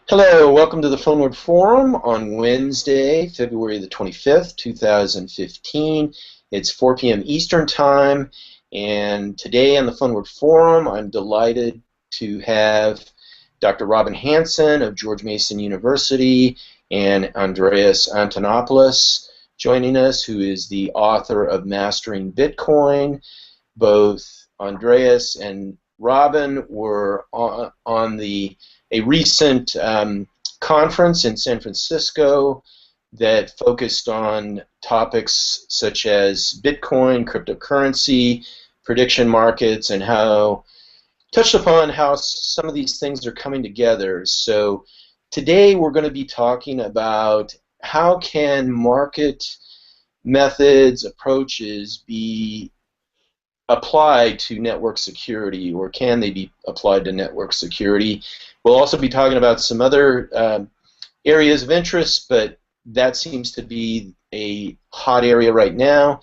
Hello, welcome to the PhoneWord Forum on Wednesday, February the 25th, 2015. It's 4 p.m. Eastern Time, and today on the PhoneWord Forum, I'm delighted to have Dr. Robin Hanson of George Mason University and Andreas Antonopoulos joining us, who is the author of Mastering Bitcoin. Both Andreas and Robin were on a recent conference in San Francisco that focused on topics such as Bitcoin, cryptocurrency, prediction markets, and how touched upon how some of these things are coming together. So today we're going to be talking about how can market methods, approaches be applied to network security, or can they be applied to network security? We'll also be talking about some other areas of interest, but that seems to be a hot area right now.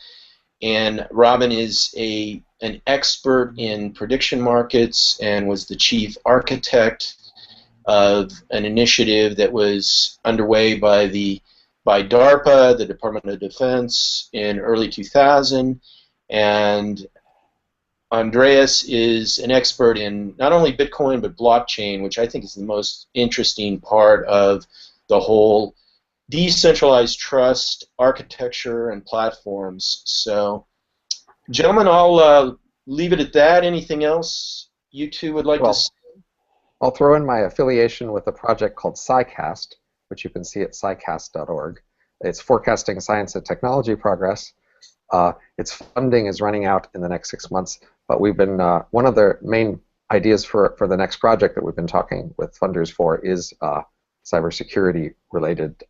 And Robin is an expert in prediction markets and was the chief architect of an initiative that was underway by DARPA, the Department of Defense, in early 2000, and Andreas is an expert in not only Bitcoin but blockchain, which I think is the most interesting part of the whole decentralized trust architecture and platforms. So, gentlemen, I'll leave it at that. Anything else you two would like to Well, say? I'll throw in my affiliation with a project called SciCast, which you can see at scicast.org. It's forecasting science and technology progress. Its funding is running out in the next 6 months, but we've been one of the main ideas for the next project that we've been talking with funders for is cybersecurity related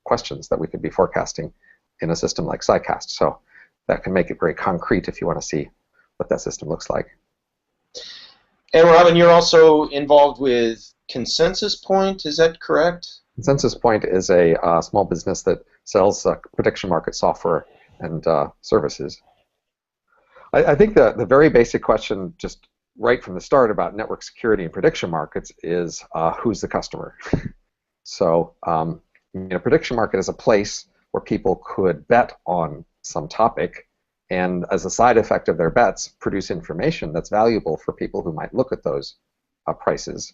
questions that we could be forecasting in a system like SciCast. So that can make it very concrete if you want to see what that system looks like. And Robin, you're also involved with Consensus Point, is that correct? Consensus Point is a small business that sells prediction market software and services. I think the very basic question, just right from the start about network security and prediction markets, is who's the customer? So a prediction market is a place where people could bet on some topic, and as a side effect of their bets, produce information that's valuable for people who might look at those prices.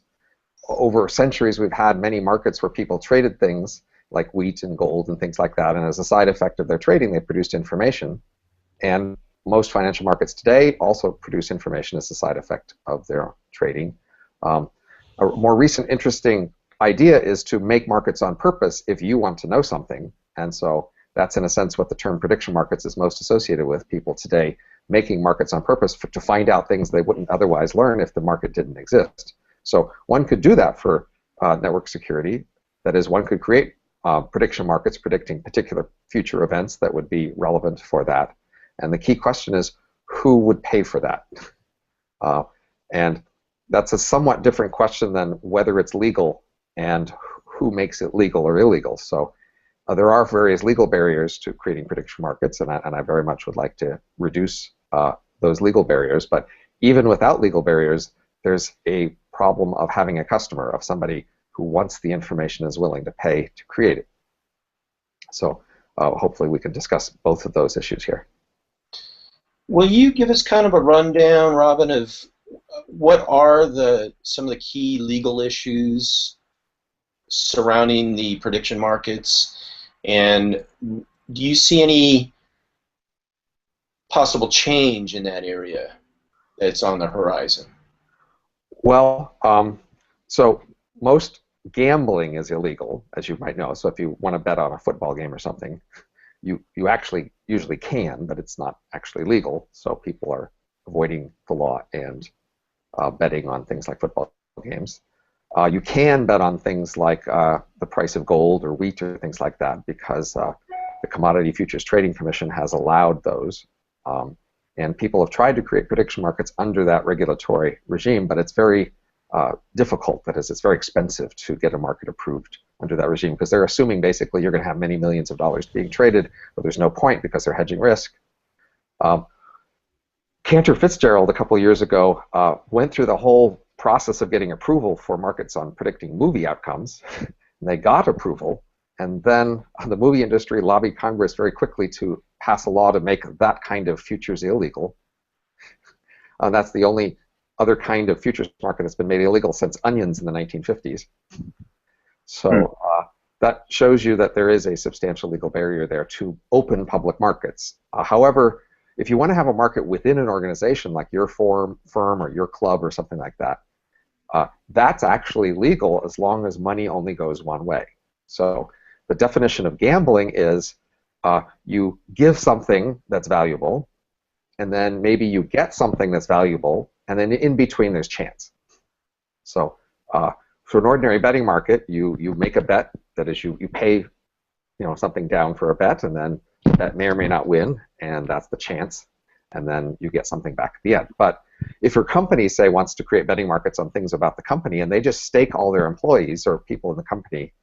Over centuries, we've had many markets where people traded things like wheat and gold and things like that, and as a side effect of their trading, they produced information. And most financial markets today also produce information as a side effect of their trading. A more recent interesting idea is to make markets on purpose if you want to know something, and so that's in a sense what the term prediction markets is most associated with. People today making markets on purpose to find out things they wouldn't otherwise learn if the market didn't exist. So one could do that for network security. That is, one could create prediction markets predicting particular future events that would be relevant for that. And the key question is, who would pay for that? And that's a somewhat different question than whether it's legal and who makes it legal or illegal. So there are various legal barriers to creating prediction markets, and I very much would like to reduce those legal barriers. But even without legal barriers, there's a problem of having a customer, of somebody who wants the information and is willing to pay to create it. So hopefully we can discuss both of those issues here. Will you give us kind of a rundown, Robin, of what are some of the key legal issues surrounding the prediction markets, and do you see any possible change in that area that's on the horizon? Well, so most gambling is illegal, as you might know. So if you want to bet on a football game or something, you actually usually can, but it's not actually legal. So people are avoiding the law and betting on things like football games. You can bet on things like the price of gold or wheat or things like that, because the Commodity Futures Trading Commission has allowed those. And people have tried to create prediction markets under that regulatory regime, but it's very difficult. That is, it's very expensive to get a market approved under that regime, because they're assuming basically you're going to have many millions of dollars being traded, but there's no point because they're hedging risk. Cantor Fitzgerald a couple years ago went through the whole process of getting approval for markets on predicting movie outcomes. And they got approval, and then the movie industry lobbied Congress very quickly to pass a law to make that kind of futures illegal. That's the only other kind of futures market that's been made illegal since onions in the 1950s. So that shows you that there is a substantial legal barrier there to open public markets. However, if you want to have a market within an organization like your firm or your club or something like that, that's actually legal as long as money only goes one way. So the definition of gambling is you give something that's valuable, and then maybe you get something that's valuable, and then in between there's chance. So for an ordinary betting market, you make a bet, that is, you pay something down for a bet, and then the bet may or may not win, and that's the chance, and then you get something back at the end. But if your company, say, wants to create betting markets on things about the company, and they just stake all their employees or people in the company,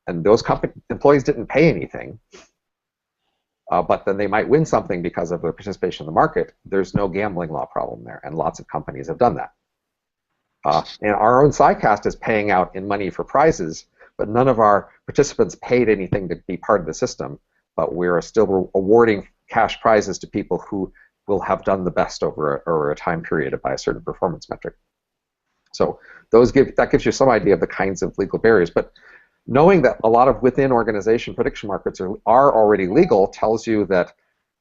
and those employees didn't pay anything, but then they might win something because of their participation in the market, there's no gambling law problem there, and lots of companies have done that. And our own SciCast is paying out in money for prizes, but none of our participants paid anything to be part of the system, but we're still awarding cash prizes to people who will have done the best over a time period by a certain performance metric. So that gives you some idea of the kinds of legal barriers. But knowing that a lot of within organization prediction markets are already legal tells you that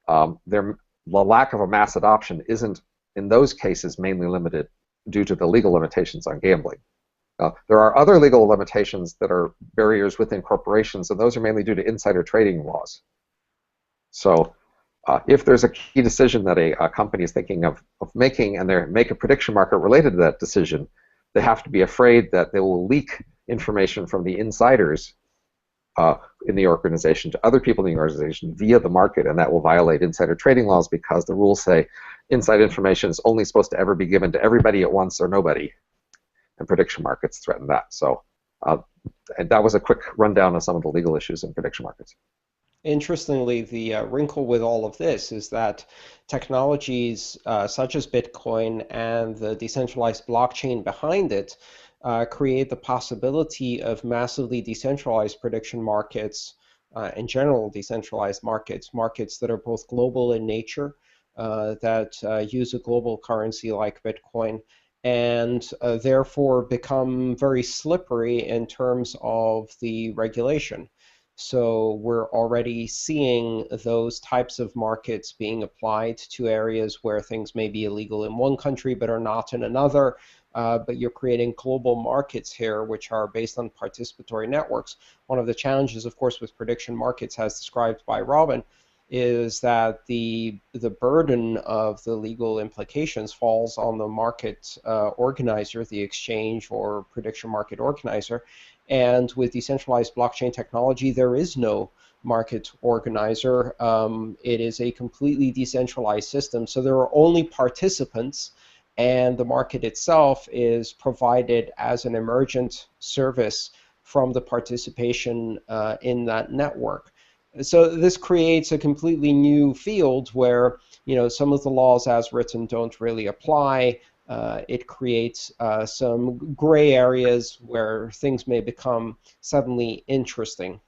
the lack of a mass adoption isn't, in those cases, mainly limited due to the legal limitations on gambling. There are other legal limitations that are barriers within corporations, and those are mainly due to insider trading laws. So if there's a key decision that a company is thinking of making, and they make a prediction market related to that decision, they have to be afraid that they will leak information from the insiders in the organization to other people in the organization via the market, and that will violate insider trading laws because the rules say inside information is only supposed to ever be given to everybody at once or nobody, and prediction markets threaten that. So and that was a quick rundown of some of the legal issues in prediction markets. Interestingly, the wrinkle with all of this is that technologies such as Bitcoin and the decentralized blockchain behind it create the possibility of massively decentralized prediction markets, in general decentralized markets that are both global in nature, that use a global currency like Bitcoin, and therefore become very slippery in terms of the regulation. So we're already seeing those types of markets being applied to areas where things may be illegal in one country but are not in another. But you're creating global markets here which are based on participatory networks. One of the challenges, of course, with prediction markets, as described by Robin, is that the burden of the legal implications falls on the market organizer, the exchange or prediction market organizer. And with decentralized blockchain technology, there is no market organizer. It is a completely decentralized system, so there are only participants, and the market itself is provided as an emergent service from the participation in that network. So this creates a completely new field where some of the laws as written don't really apply. It creates some gray areas where things may become suddenly interesting.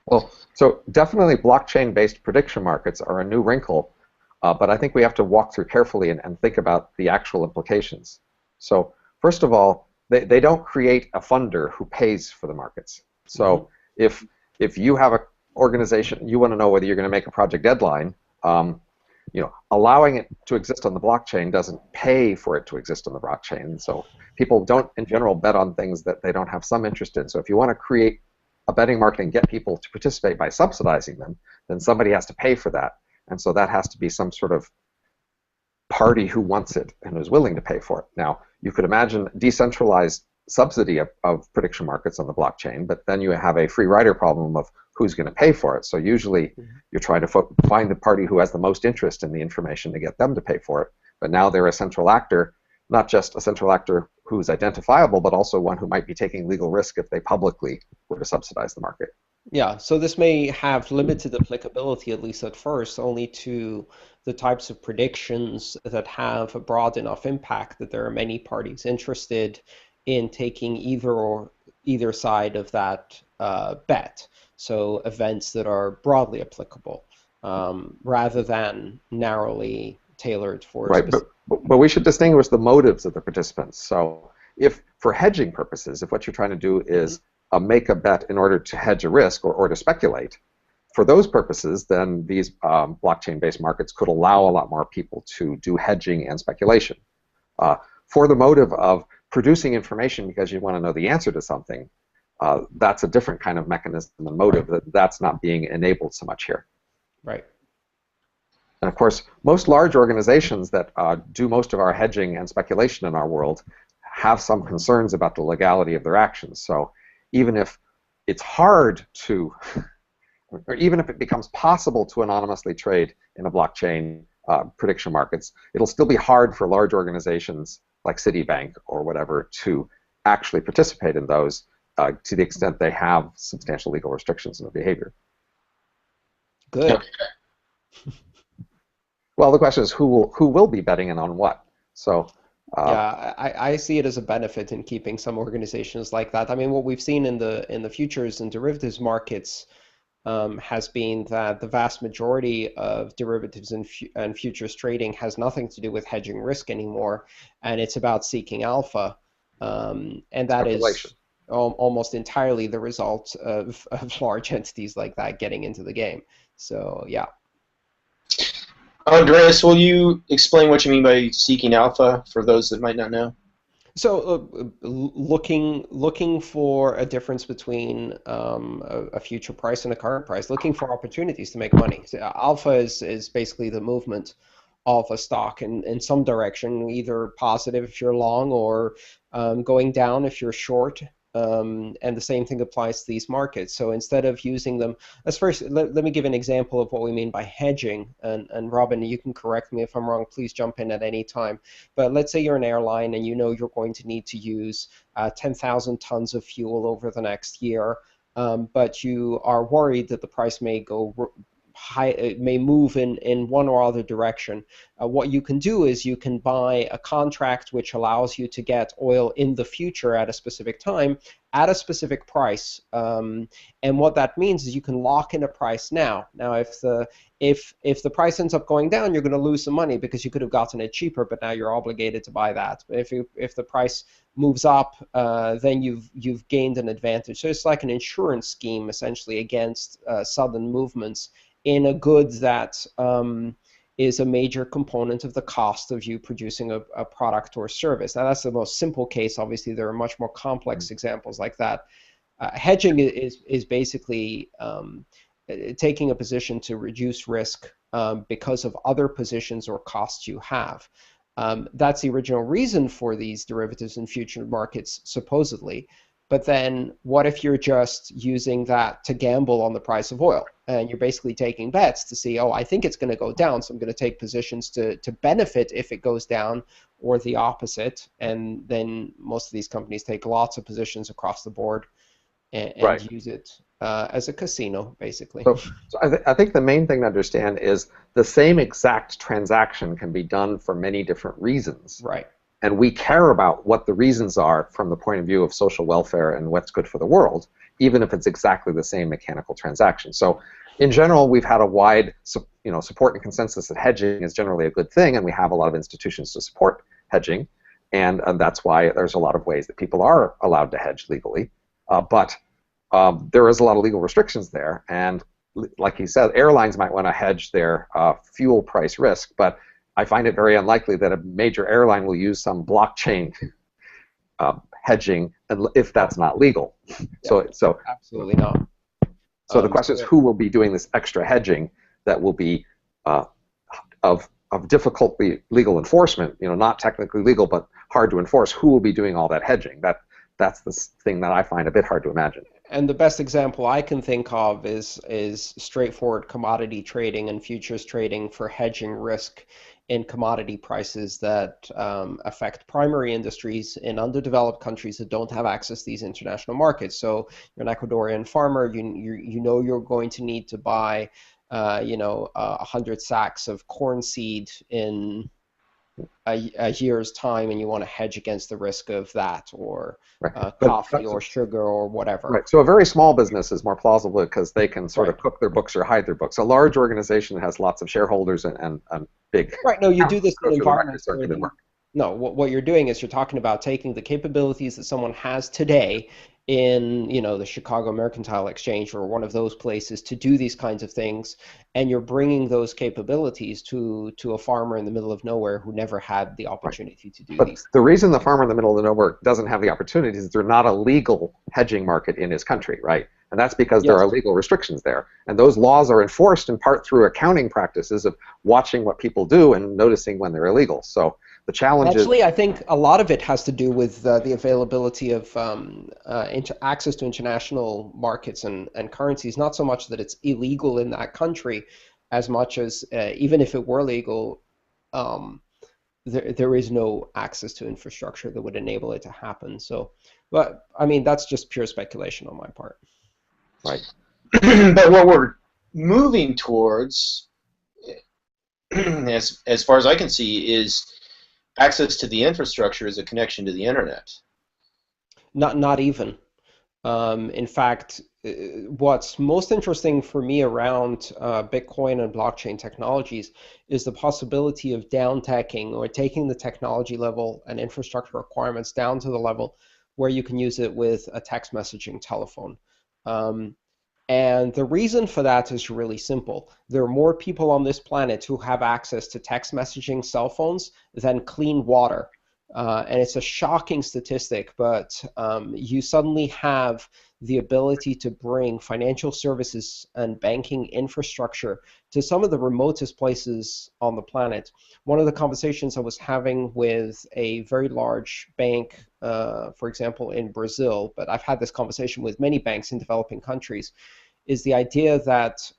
Well, so definitely blockchain-based prediction markets are a new wrinkle, but I think we have to walk through carefully and think about the actual implications. So first of all, they don't create a funder who pays for the markets. So if you have an organization, you want to know whether you're going to make a project deadline, allowing it to exist on the blockchain doesn't pay for it to exist on the blockchain. So people don't, in general, bet on things that they don't have some interest in. So if you want to create a betting market and get people to participate by subsidizing them, then somebody has to pay for that. And so that has to be some sort of party who wants it and is willing to pay for it. Now, you could imagine decentralized subsidy of prediction markets on the blockchain, but then you have a free rider problem of who's going to pay for it. So usually you're trying to find the party who has the most interest in the information to get them to pay for it. But now they're a central actor, not just a central actor who's identifiable, but also one who might be taking legal risk if they publicly were to subsidize the market. Yeah, so this may have limited applicability, at least at first, only to the types of predictions that have a broad enough impact that there are many parties interested in taking either side of that bet. So events that are broadly applicable, rather than narrowly tailored for Right, specific. but we should distinguish the motives of the participants. So if for hedging purposes, if what you're trying to do is make a bet in order to hedge a risk or to speculate, for those purposes, then these blockchain-based markets could allow a lot more people to do hedging and speculation. For the motive of producing information because you want to know the answer to something, that's a different kind of mechanism and motive. That's not being enabled so much here. Right. And of course, most large organizations that do most of our hedging and speculation in our world have some concerns about the legality of their actions. So even if it's hard to, or even if it becomes possible to anonymously trade in a blockchain prediction markets, it'll still be hard for large organizations like Citibank or whatever to actually participate in those to the extent they have substantial legal restrictions in their behavior. Good. Well, the question is who will be betting and on what. So yeah, I see it as a benefit in keeping some organizations like that. I mean, what we've seen in the futures and derivatives markets has been that the vast majority of derivatives and futures trading has nothing to do with hedging risk anymore, and it's about seeking alpha, and that is almost entirely the result of large entities like that getting into the game. So yeah. Andreas, will you explain what you mean by seeking alpha for those that might not know? So looking for a difference between a future price and a current price, looking for opportunities to make money. So alpha is basically the movement of a stock in some direction, either positive if you're long or going down if you're short. And the same thing applies to these markets. So instead of using them, let me give an example of what we mean by hedging. And Robin, you can correct me if I'm wrong. Please jump in at any time. But let's say you're an airline and you know you're going to need to use 10,000 tons of fuel over the next year, but you are worried that the price may go high, it may move in one or other direction. What you can do is you can buy a contract which allows you to get oil in the future at a specific time at a specific price. And what that means is you can lock in a price now. Now, if the price ends up going down, you're going to lose some money because you could have gotten it cheaper, but now you're obligated to buy that. But if the price moves up, then you've gained an advantage. So it's like an insurance scheme essentially against sudden movements in a good that is a major component of the cost of you producing a product or service. Now, that's the most simple case. Obviously, there are much more complex examples like that. Hedging is basically taking a position to reduce risk because of other positions or costs you have. That's the original reason for these derivatives and future markets, supposedly. But then what if you're just using that to gamble on the price of oil? And you're basically taking bets to see, oh, I think it's going to go down, so I'm going to take positions to benefit if it goes down, or the opposite. And then most of these companies take lots of positions across the board and right. use it as a casino, basically. So I think the main thing to understand is the same exact transaction can be done for many different reasons. Right. And we care about what the reasons are from the point of view of social welfare and what's good for the world, even if it's exactly the same mechanical transaction. So in general, we've had a wide support and consensus that hedging is generally a good thing, and we have a lot of institutions to support hedging. And that's why there's a lot of ways that people are allowed to hedge legally. But there is a lot of legal restrictions there. And like you said, airlines might want to hedge their fuel price risk, but I find it very unlikely that a major airline will use some blockchain hedging if that's not legal. Yeah, so absolutely not. So the question is, who will be doing this extra hedging that will be of difficult legal enforcement? Not technically legal, but hard to enforce. Who will be doing all that hedging? That's the thing that I find a bit hard to imagine. And the best example I can think of is straightforward commodity trading and futures trading for hedging risk in commodity prices that affect primary industries in underdeveloped countries that don't have access to these international markets. So you're an Ecuadorian farmer, you know you're going to need to buy 100 sacks of corn seed in a year's time, and you want to hedge against the risk of that, or Right. coffee or sugar or whatever. Right. So a very small business is more plausible because they can sort of Right. cook their books or hide their books. A large organization has lots of shareholders and big Right. No, you do accounts this in go through the records environments aren't where going to work. no, what you're doing is you're talking about taking the capabilities that someone has today in, the Chicago Mercantile Exchange or one of those places to do these kinds of things, and you're bringing those capabilities to a farmer in the middle of nowhere who never had the Right. opportunity to do But these. the reason the farmer in the middle of nowhere doesn't have the opportunities is there's not a legal hedging market in his country, right? And that's because there Yes. are legal restrictions there. And those laws are enforced in part through accounting practices of watching what people do and noticing when they're illegal. So the challenge is, Actually, I think a lot of it has to do with the availability of access to international markets and currencies, not so much that it's illegal in that country as much as even if it were legal, um, there is no access to infrastructure that would enable it to happen. So, but I mean, that's just pure speculation on my part. right. But what we're moving towards, as far as I can see, is access to the infrastructure as a connection to the internet. Not even. In fact, what's most interesting for me around Bitcoin and blockchain technologies is the possibility of down-teching, or taking the technology level and infrastructure requirements down to the level where you can use it with a text messaging telephone. Um, and the reason for that is really simple. There are more people on this planet who have access to text messaging cell phones than clean water. And it's a shocking statistic, but you suddenly have the ability to bring financial services and banking infrastructure to some of the remotest places on the planet. One of the conversations I was having with a very large bank, for example, in Brazil, but I've had this conversation with many banks in developing countries, is the idea that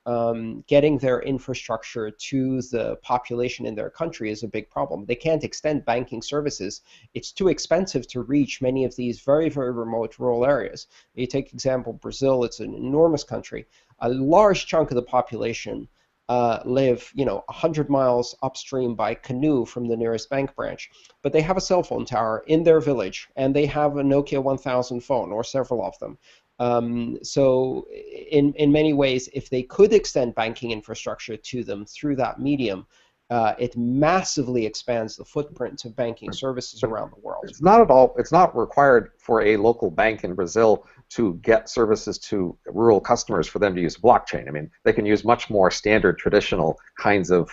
getting their infrastructure to the population in their country is a big problem. They can't extend banking services. It's too expensive to reach many of these very, very remote rural areas. You take example Brazil, it's an enormous country. A large chunk of the population live, 100 miles upstream by canoe from the nearest bank branch. But they have a cell phone tower in their village, and they have a Nokia 1000 phone, or several of them. So in many ways, if they could extend banking infrastructure to them through that medium, it massively expands the footprint of banking services around the world. It's not required for a local bank in Brazil to get services to rural customers for them to use blockchain. I mean, they can use much more standard, traditional kinds of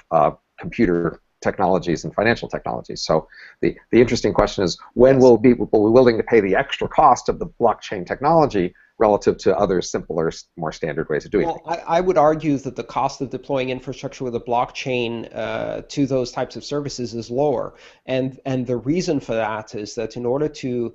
computer technologies and financial technologies. So the interesting question is, when will people be willing to pay the extra cost of the blockchain technology relative to other simpler, more standard ways of doing things? Well, I would argue that the cost of deploying infrastructure with a blockchain to those types of services is lower. And the reason for that is that in order to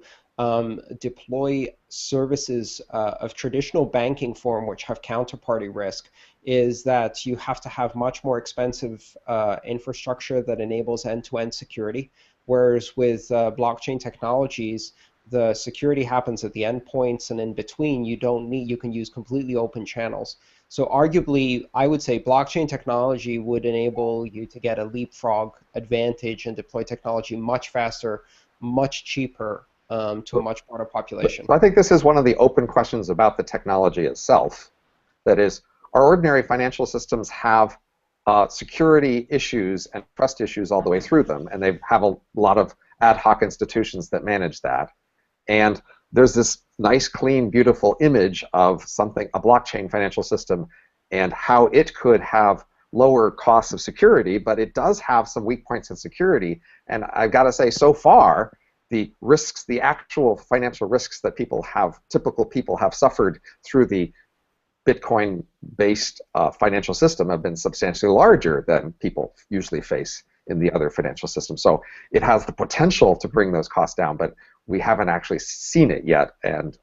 deploy services of traditional banking form, which have counterparty risk, is that you have to have much more expensive infrastructure that enables end-to-end security. Whereas with blockchain technologies, the security happens at the endpoints, and in between, you can use completely open channels. So arguably, I would say blockchain technology would enable you to get a leapfrog advantage and deploy technology much faster, much cheaper to a much broader population. So I think this is one of the open questions about the technology itself. That is, our ordinary financial systems have security issues and trust issues all the way through them, and they have a lot of ad hoc institutions that manage that. And there's this nice, clean, beautiful image of a blockchain financial system, and how it could have lower costs of security, but it does have some weak points in security. And I've got to say, so far, the risks, the actual financial risks that typical people have suffered through the Bitcoin-based financial system have been substantially larger than people usually face in the other financial systems. So it has the potential to bring those costs down, but we haven't actually seen it yet, and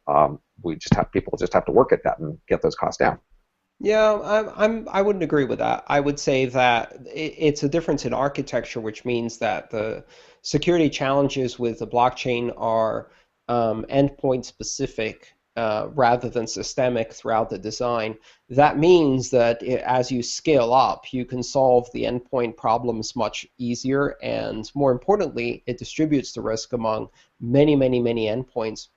people just have to work at that and get those costs down. Yeah, I wouldn't agree with that. I would say that it's a difference in architecture, which means that the security challenges with the blockchain are endpoint specific, rather than systemic throughout the design, that means that as you scale up, you can solve the endpoint problems much easier, and more importantly, it distributes the risk among many, many, many endpoints,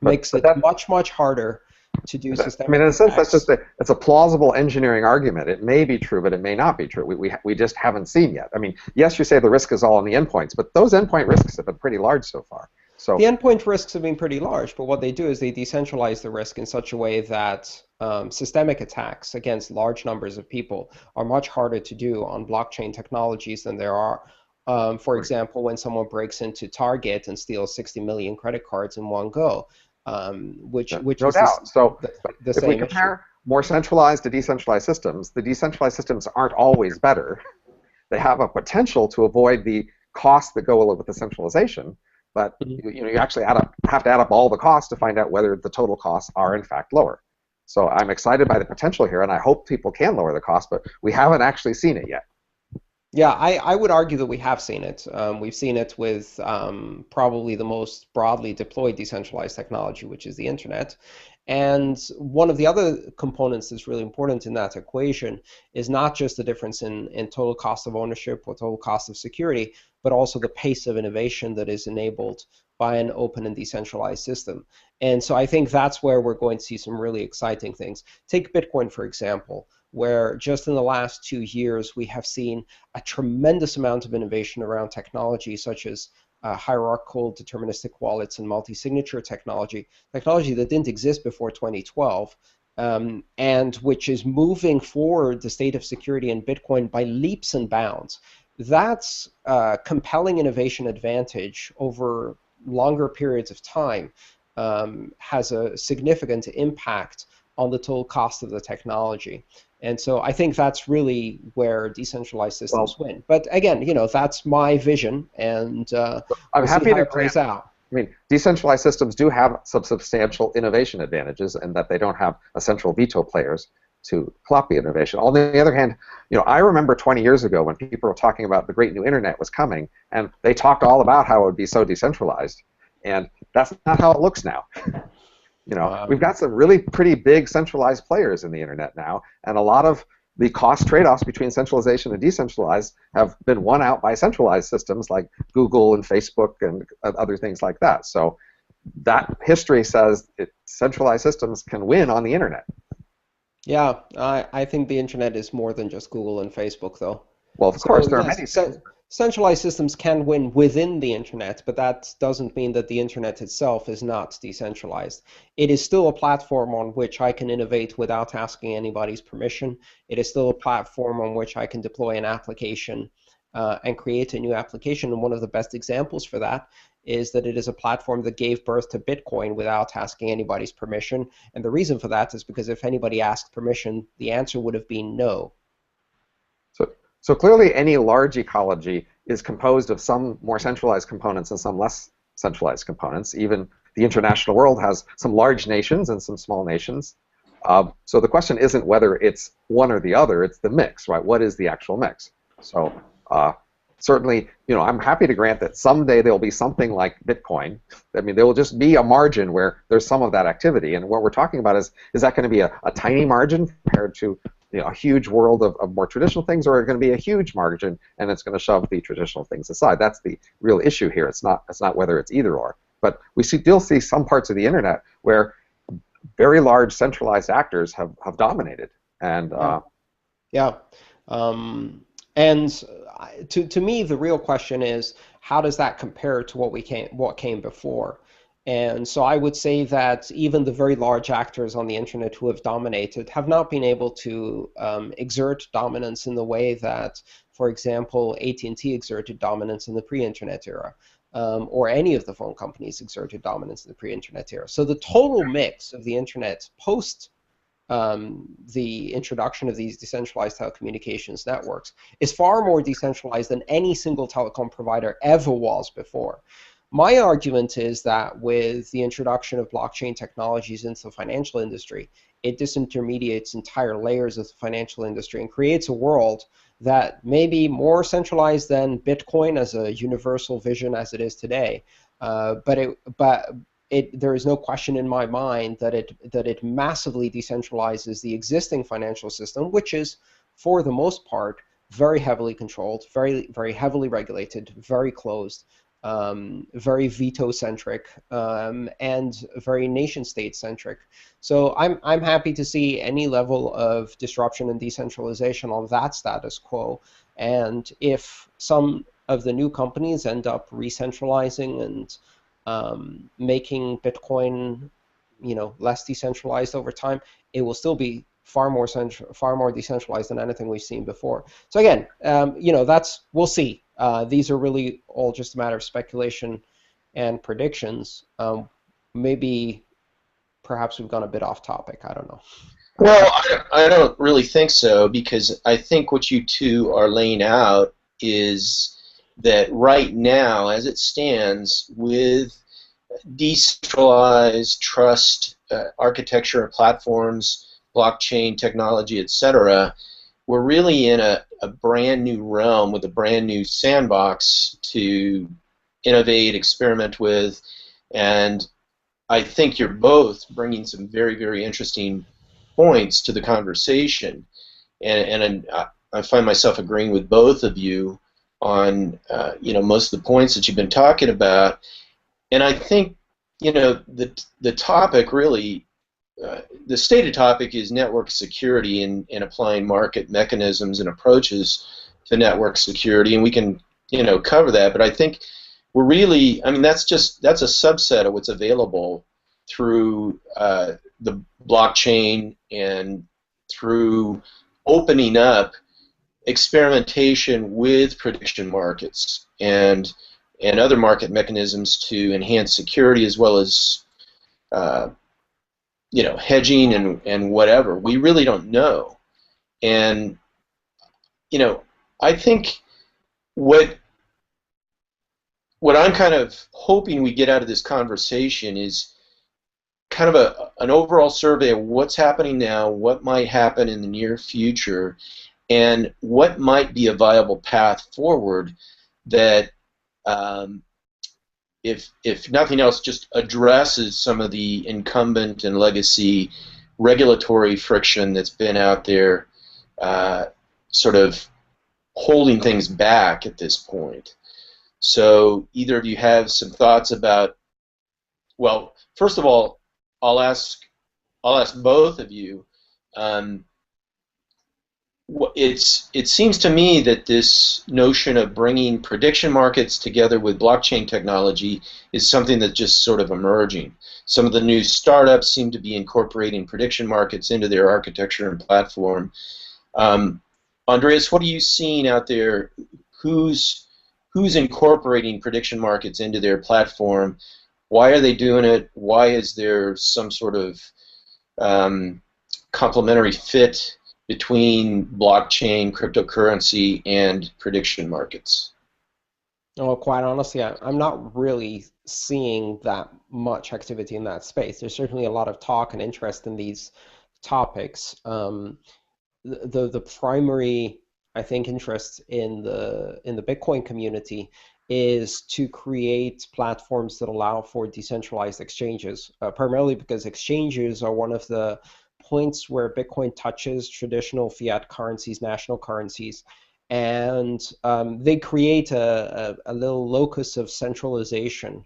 makes it much, much harder to do systemic in a sense, attacks. it's a plausible engineering argument. It may be true, but it may not be true. We just haven't seen yet. I mean, yes, you say the risk is all on the endpoints, but those endpoint risks have been pretty large so far. So the endpoint risks have been pretty large, but what they do is they decentralize the risk in such a way that systemic attacks against large numbers of people are much harder to do on blockchain technologies than there are. For example, when someone breaks into Target and steals 60 million credit cards in one go, which no is doubt. The if same we compare issue. more centralized to decentralized systems, the decentralized systems aren't always better. They have a potential to avoid the costs that go with the centralization, but you actually have to add up all the costs to find out whether the total costs are in fact lower. So I'm excited by the potential here, and I hope people can lower the cost, but we haven't actually seen it yet. Yeah, I would argue that we have seen it. We've seen it with probably the most broadly deployed decentralized technology, which is the internet. And one of the other components that's really important in that equation is not just the difference in total cost of ownership or total cost of security, but also the pace of innovation that is enabled by an open and decentralized system. And so I think that's where we're going to see some really exciting things. Take Bitcoin, for example, where just in the last 2 years we have seen a tremendous amount of innovation around technology such as hierarchical deterministic wallets and multi-signature technology that didn't exist before 2012, and which is moving forward the state of security in Bitcoin by leaps and bounds. That's compelling innovation advantage over longer periods of time, has a significant impact on the total cost of the technology. And so I think that's really where decentralized systems win. But again, that's my vision, and I'm we'll happy see how to it plays out. I mean, decentralized systems do have some substantial innovation advantages in that they don't have a central veto players to copy innovation. On the other hand, I remember 20 years ago when people were talking about the great new internet was coming, and they talked all about how it would be so decentralized, and that's not how it looks now. We've got some really pretty big centralized players in the internet now, and a lot of the cost trade-offs between centralization and decentralized have been won out by centralized systems like Google and Facebook and other things like that. So that history says centralized systems can win on the internet. Yeah, I think the internet is more than just Google and Facebook, though. Well, of course, there are many things. Centralized systems can win within the internet, but that doesn't mean that the internet itself is not decentralized. It is still a platform on which I can innovate without asking anybody's permission. It is still a platform on which I can deploy an application and create a new application. And one of the best examples for that is that it is a platform that gave birth to Bitcoin without asking anybody's permission. And the reason for that is because if anybody asked permission, the answer would have been no. So clearly any large ecology is composed of some more centralized components and some less centralized components. Even the international world has some large nations and some small nations. So the question isn't whether it's one or the other, it's the mix, right? What is the actual mix? So certainly, I'm happy to grant that someday there'll be something like Bitcoin. I mean, there will just be a margin where there's some of that activity. And what we're talking about is that going to be a tiny margin compared to a huge world of more traditional things, or are going to be a huge margin and it's going to shove the traditional things aside? That's the real issue here. It's not whether it's either or. But we still see some parts of the internet where very large centralized actors have dominated. And and to me, the real question is, how does that compare to what came before? And so I would say that even the very large actors on the internet who have dominated have not been able to exert dominance in the way that, for example, AT&T exerted dominance in the pre-internet era, or any of the phone companies exerted dominance in the pre-internet era. So the total mix of the internet post the introduction of these decentralized telecommunications networks is far more decentralized than any single telecom provider ever was before. My argument is that with the introduction of blockchain technologies into the financial industry, it disintermediates entire layers of the financial industry and creates a world that may be more centralized than Bitcoin as a universal vision as it is today, but there is no question in my mind that it massively decentralizes the existing financial system, which is, for the most part, very heavily controlled, very heavily regulated, very closed, very veto-centric, and very nation-state centric. So I'm happy to see any level of disruption and decentralization on that status quo. And if some of the new companies end up re-centralizing and making Bitcoin, less decentralized over time, it will still be far more decentralized than anything we've seen before. So again, we'll see. These are really all just a matter of speculation and predictions. Maybe, perhaps we've gone a bit off topic. I don't know. Well, I don't really think so, because I think what you two are laying out is that right now, as it stands, with decentralized trust architecture and platforms, blockchain technology, etc., we're really in a brand new realm with a brand new sandbox to innovate, experiment with, and I think you're both bringing some very, very interesting points to the conversation, and I find myself agreeing with both of you on most of the points that you've been talking about. And I think the topic really, the stated topic is network security and applying market mechanisms and approaches to network security, and we can cover that. But I think we're really, that's a subset of what's available through the blockchain and through opening up experimentation with prediction markets and other market mechanisms to enhance security, as well as hedging and whatever. We really don't know. And I think what I'm kind of hoping we get out of this conversation is kind of an overall survey of what's happening now, what might happen in the near future, and what might be a viable path forward that, if nothing else, just addresses some of the incumbent and legacy regulatory friction that's been out there, sort of holding things back at this point. So either of you have some thoughts about, well, first of all, I'll ask both of you. It seems to me that this notion of bringing prediction markets together with blockchain technology is something that's just sort of emerging. Some of the new startups seem to be incorporating prediction markets into their architecture and platform. Andreas, what are you seeing out there? Who's incorporating prediction markets into their platform? Why are they doing it? Why is there some sort of complementary fit between blockchain, cryptocurrency, and prediction markets? Well, quite honestly, I'm not really seeing that much activity in that space. There's certainly a lot of talk and interest in these topics. The primary, I think, interest in the Bitcoin community is to create platforms that allow for decentralized exchanges, primarily because exchanges are one of the points where Bitcoin touches traditional fiat currencies, national currencies, and they create a little locus of centralization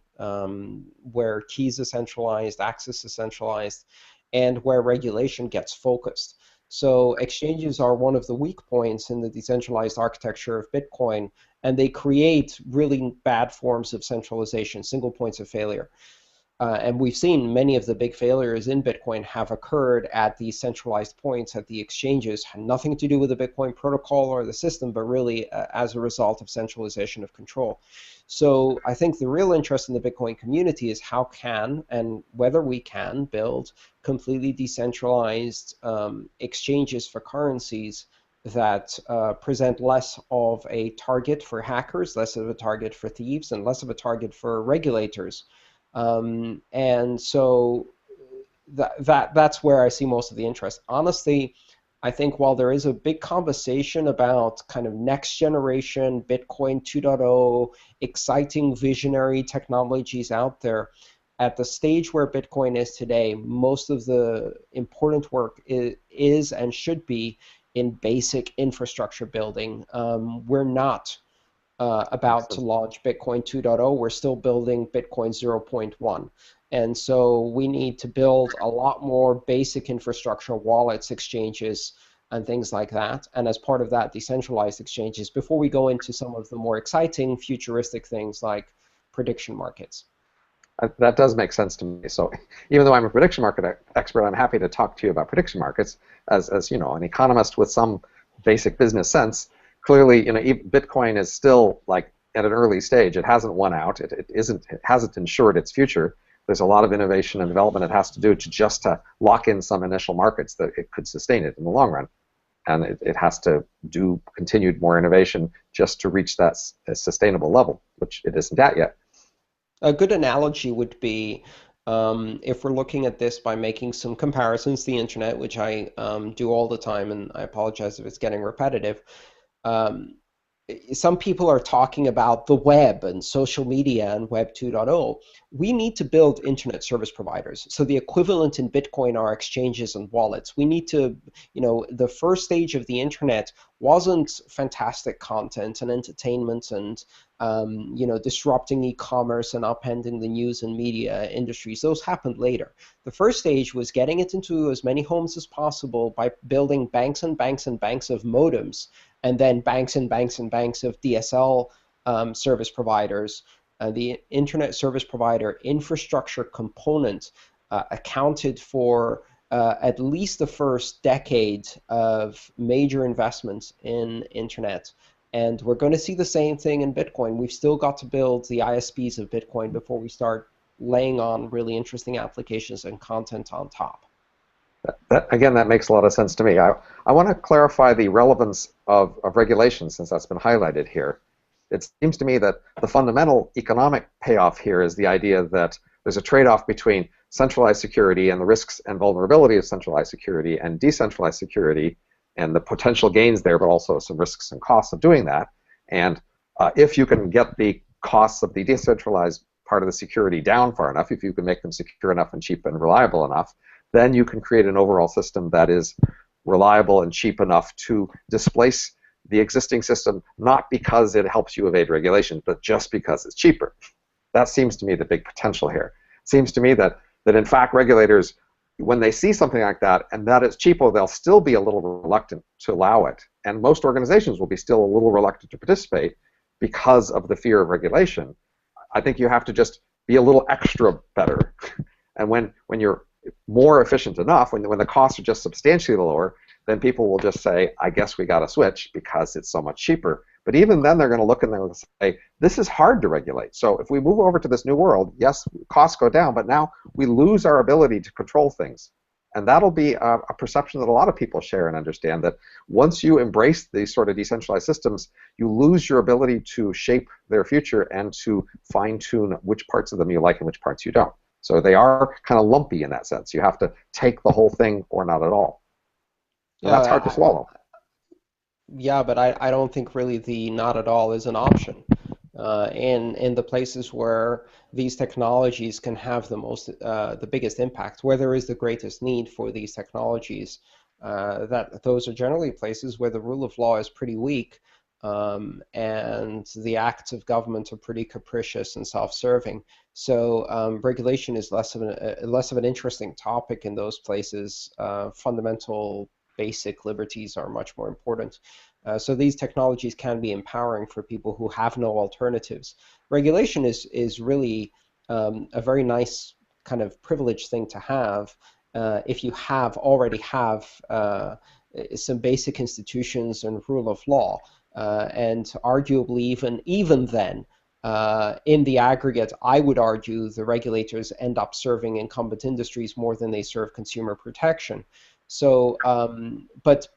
where keys are centralized, access is centralized, and where regulation gets focused. So exchanges are one of the weak points in the decentralized architecture of Bitcoin, and they create really bad forms of centralization, single points of failure. And we've seen many of the big failures in Bitcoin have occurred at these centralized points, at the exchanges, had nothing to do with the Bitcoin protocol or the system, but really as a result of centralization of control. So I think the real interest in the Bitcoin community is how can and whether we can build completely decentralized exchanges for currencies that present less of a target for hackers, less of a target for thieves, and less of a target for regulators. And so that's where I see most of the interest. Honestly, I think while there is a big conversation about kind of next generation Bitcoin 2.0, exciting visionary technologies out there, at the stage where Bitcoin is today, most of the important work is and should be in basic infrastructure building. We're not about to launch Bitcoin 2.0. We're still building Bitcoin 0.1. And so we need to build a lot more basic infrastructure, wallets, exchanges, and things like that. And as part of that, decentralized exchanges, before we go into some of the more exciting futuristic things like prediction markets. That does make sense to me. So even though I'm a prediction market expert, I'm happy to talk to you about prediction markets as you know, an economist with some basic business sense. Clearly, you know, Bitcoin is still like at an early stage. It hasn't won out. It hasn't ensured its future. There's a lot of innovation and development it has to do to lock in some initial markets that it could sustain it in the long run. And it has to do continued more innovation just to reach that sustainable level, which it isn't at yet. A good analogy would be if we're looking at this by making some comparisons to the internet, which I do all the time, and I apologize if it's getting repetitive. Some people are talking about the web and social media and Web 2.0. We need to build internet service providers. So the equivalent in Bitcoin are exchanges and wallets. We need to, you know, the first stage of the internet wasn't fantastic content and entertainment and, you know, disrupting e-commerce and upending the news and media industries. Those happened later. The first stage was getting it into as many homes as possible by building banks and banks and banks of modems, and then banks and banks and banks of DSL service providers. The internet service provider infrastructure component accounted for at least the first decade of major investments in internet. And we're going to see the same thing in Bitcoin. We've still got to build the ISPs of Bitcoin before we start laying on really interesting applications and content on top. Again, that makes a lot of sense to me. I want to clarify the relevance of regulation, since that's been highlighted here. It seems to me that the fundamental economic payoff here is the idea that there's a trade-off between centralized security and the risks and vulnerability of centralized security and decentralized security and the potential gains there, but also some risks and costs of doing that. And if you can get the costs of the decentralized part of the security down far enough, if you can make them secure enough and cheap and reliable enough, then you can create an overall system that is reliable and cheap enough to displace the existing system, not because it helps you evade regulation, but just because it's cheaper. That seems to me the big potential here. It seems to me that in fact regulators, when they see something like that and that it's cheaper, they'll still be a little reluctant to allow it. And most organizations will be still a little reluctant to participate because of the fear of regulation. I think you have to just be a little extra better. And when you're more efficient enough, when the costs are just substantially lower, then people will just say, I guess we got to switch because it's so much cheaper. But even then, they're going to look and they're going to say, this is hard to regulate. So if we move over to this new world, yes, costs go down, but now we lose our ability to control things. And that'll be a perception that a lot of people share and understand, that once you embrace these sort of decentralized systems, you lose your ability to shape their future and to fine-tune which parts of them you like and which parts you don't. So they are kind of lumpy in that sense. You have to take the whole thing or not at all. And that's hard to swallow. Yeah, but I don't think really the not at all is an option. In the places where these technologies can have the biggest impact, where there is the greatest need for these technologies, that those are generally places where the rule of law is pretty weak, and the acts of government are pretty capricious and self-serving. So regulation is less of an interesting topic in those places. Fundamental basic liberties are much more important. So these technologies can be empowering for people who have no alternatives. Regulation is really a very nice kind of privileged thing to have if you already have some basic institutions and rule of law, and arguably even then, in the aggregate, I would argue the regulators end up serving incumbent industries more than they serve consumer protection. So, but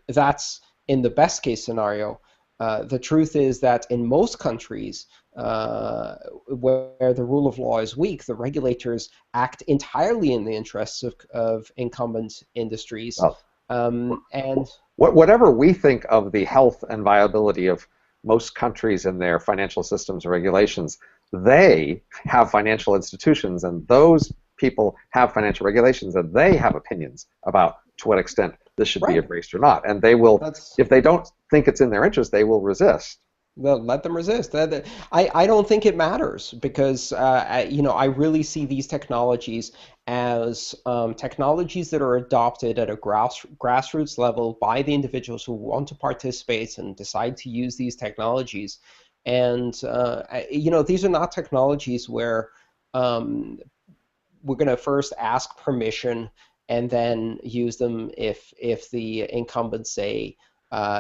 that's in the best case scenario. The truth is that in most countries where the rule of law is weak, the regulators act entirely in the interests of incumbent industries. Oh. And whatever we think of the health and viability of most countries and their financial systems and regulations, they have financial institutions, and those people have financial regulations, and they have opinions about to what extent this should be Right. embraced or not. And they will, That's if they don't think it's in their interest, they will resist. let them resist. I don't think it matters because I really see these technologies as technologies that are adopted at a grassroots level by the individuals who want to participate and decide to use these technologies. And these are not technologies where we're going to first ask permission and then use them if the incumbents say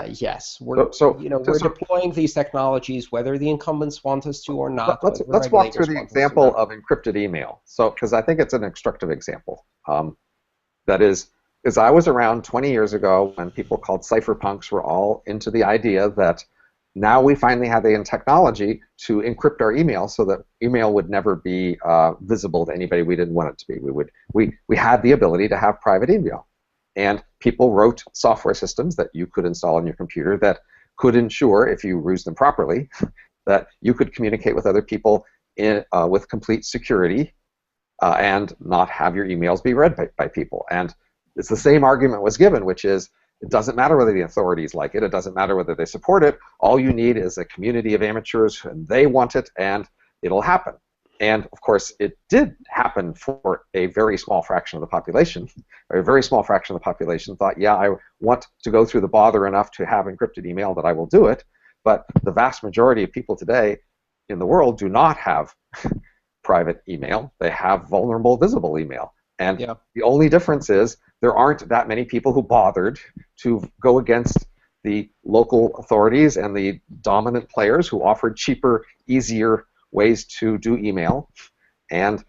yes. We're So deploying these technologies whether the incumbents want us to or not, let's whether let's walk through regulators the want us to or example not. of encrypted email. So, because I think it's an instructive example. That is I was around 20 years ago when people called cypherpunks were all into the idea that now we finally have the technology to encrypt our email so that email would never be visible to anybody we didn't want it to be. We had the ability to have private email, and people wrote software systems that you could install on your computer that could ensure, if you used them properly, that you could communicate with other people with complete security and not have your emails be read by people. And it's the same argument was given, which is it doesn't matter whether the authorities like it. It doesn't matter whether they support it. All you need is a community of amateurs, and they want it, and it'll happen. And, of course, it did happen for a very small fraction of the population. A very small fraction of the population thought, yeah, I want to go through the bother enough to have encrypted email that I will do it. But the vast majority of people today in the world do not have private email. They have vulnerable, visible email. And Yeah. the only difference is there aren't that many people who bothered to go against the local authorities and the dominant players who offered cheaper, easier ways to do email. And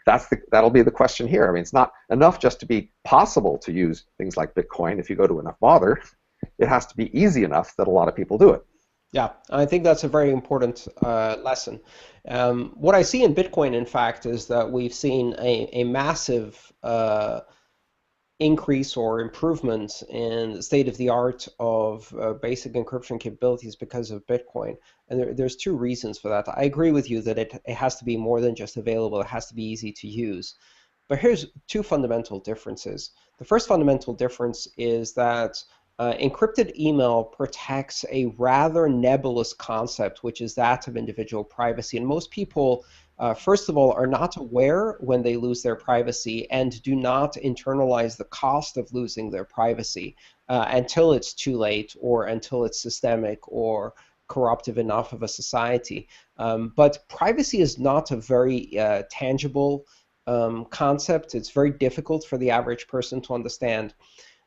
that'll be the question here. I mean, it's not enough just to be possible to use things like Bitcoin if you go to enough bother. It has to be easy enough that a lot of people do it. Yeah, I think that's a very important lesson. What I see in Bitcoin, in fact, is that we've seen a massive increase or improvement in the state of the art of basic encryption capabilities because of Bitcoin. And there's two reasons for that. I agree with you that it has to be more than just available, it has to be easy to use. But here's two fundamental differences. The first fundamental difference is that encrypted email protects a rather nebulous concept, which is that of individual privacy. And most people, first of all, are not aware when they lose their privacy and do not internalize the cost of losing their privacy until it's too late or until it's systemic or corruptive enough of a society. But privacy is not a very tangible concept. It's very difficult for the average person to understand.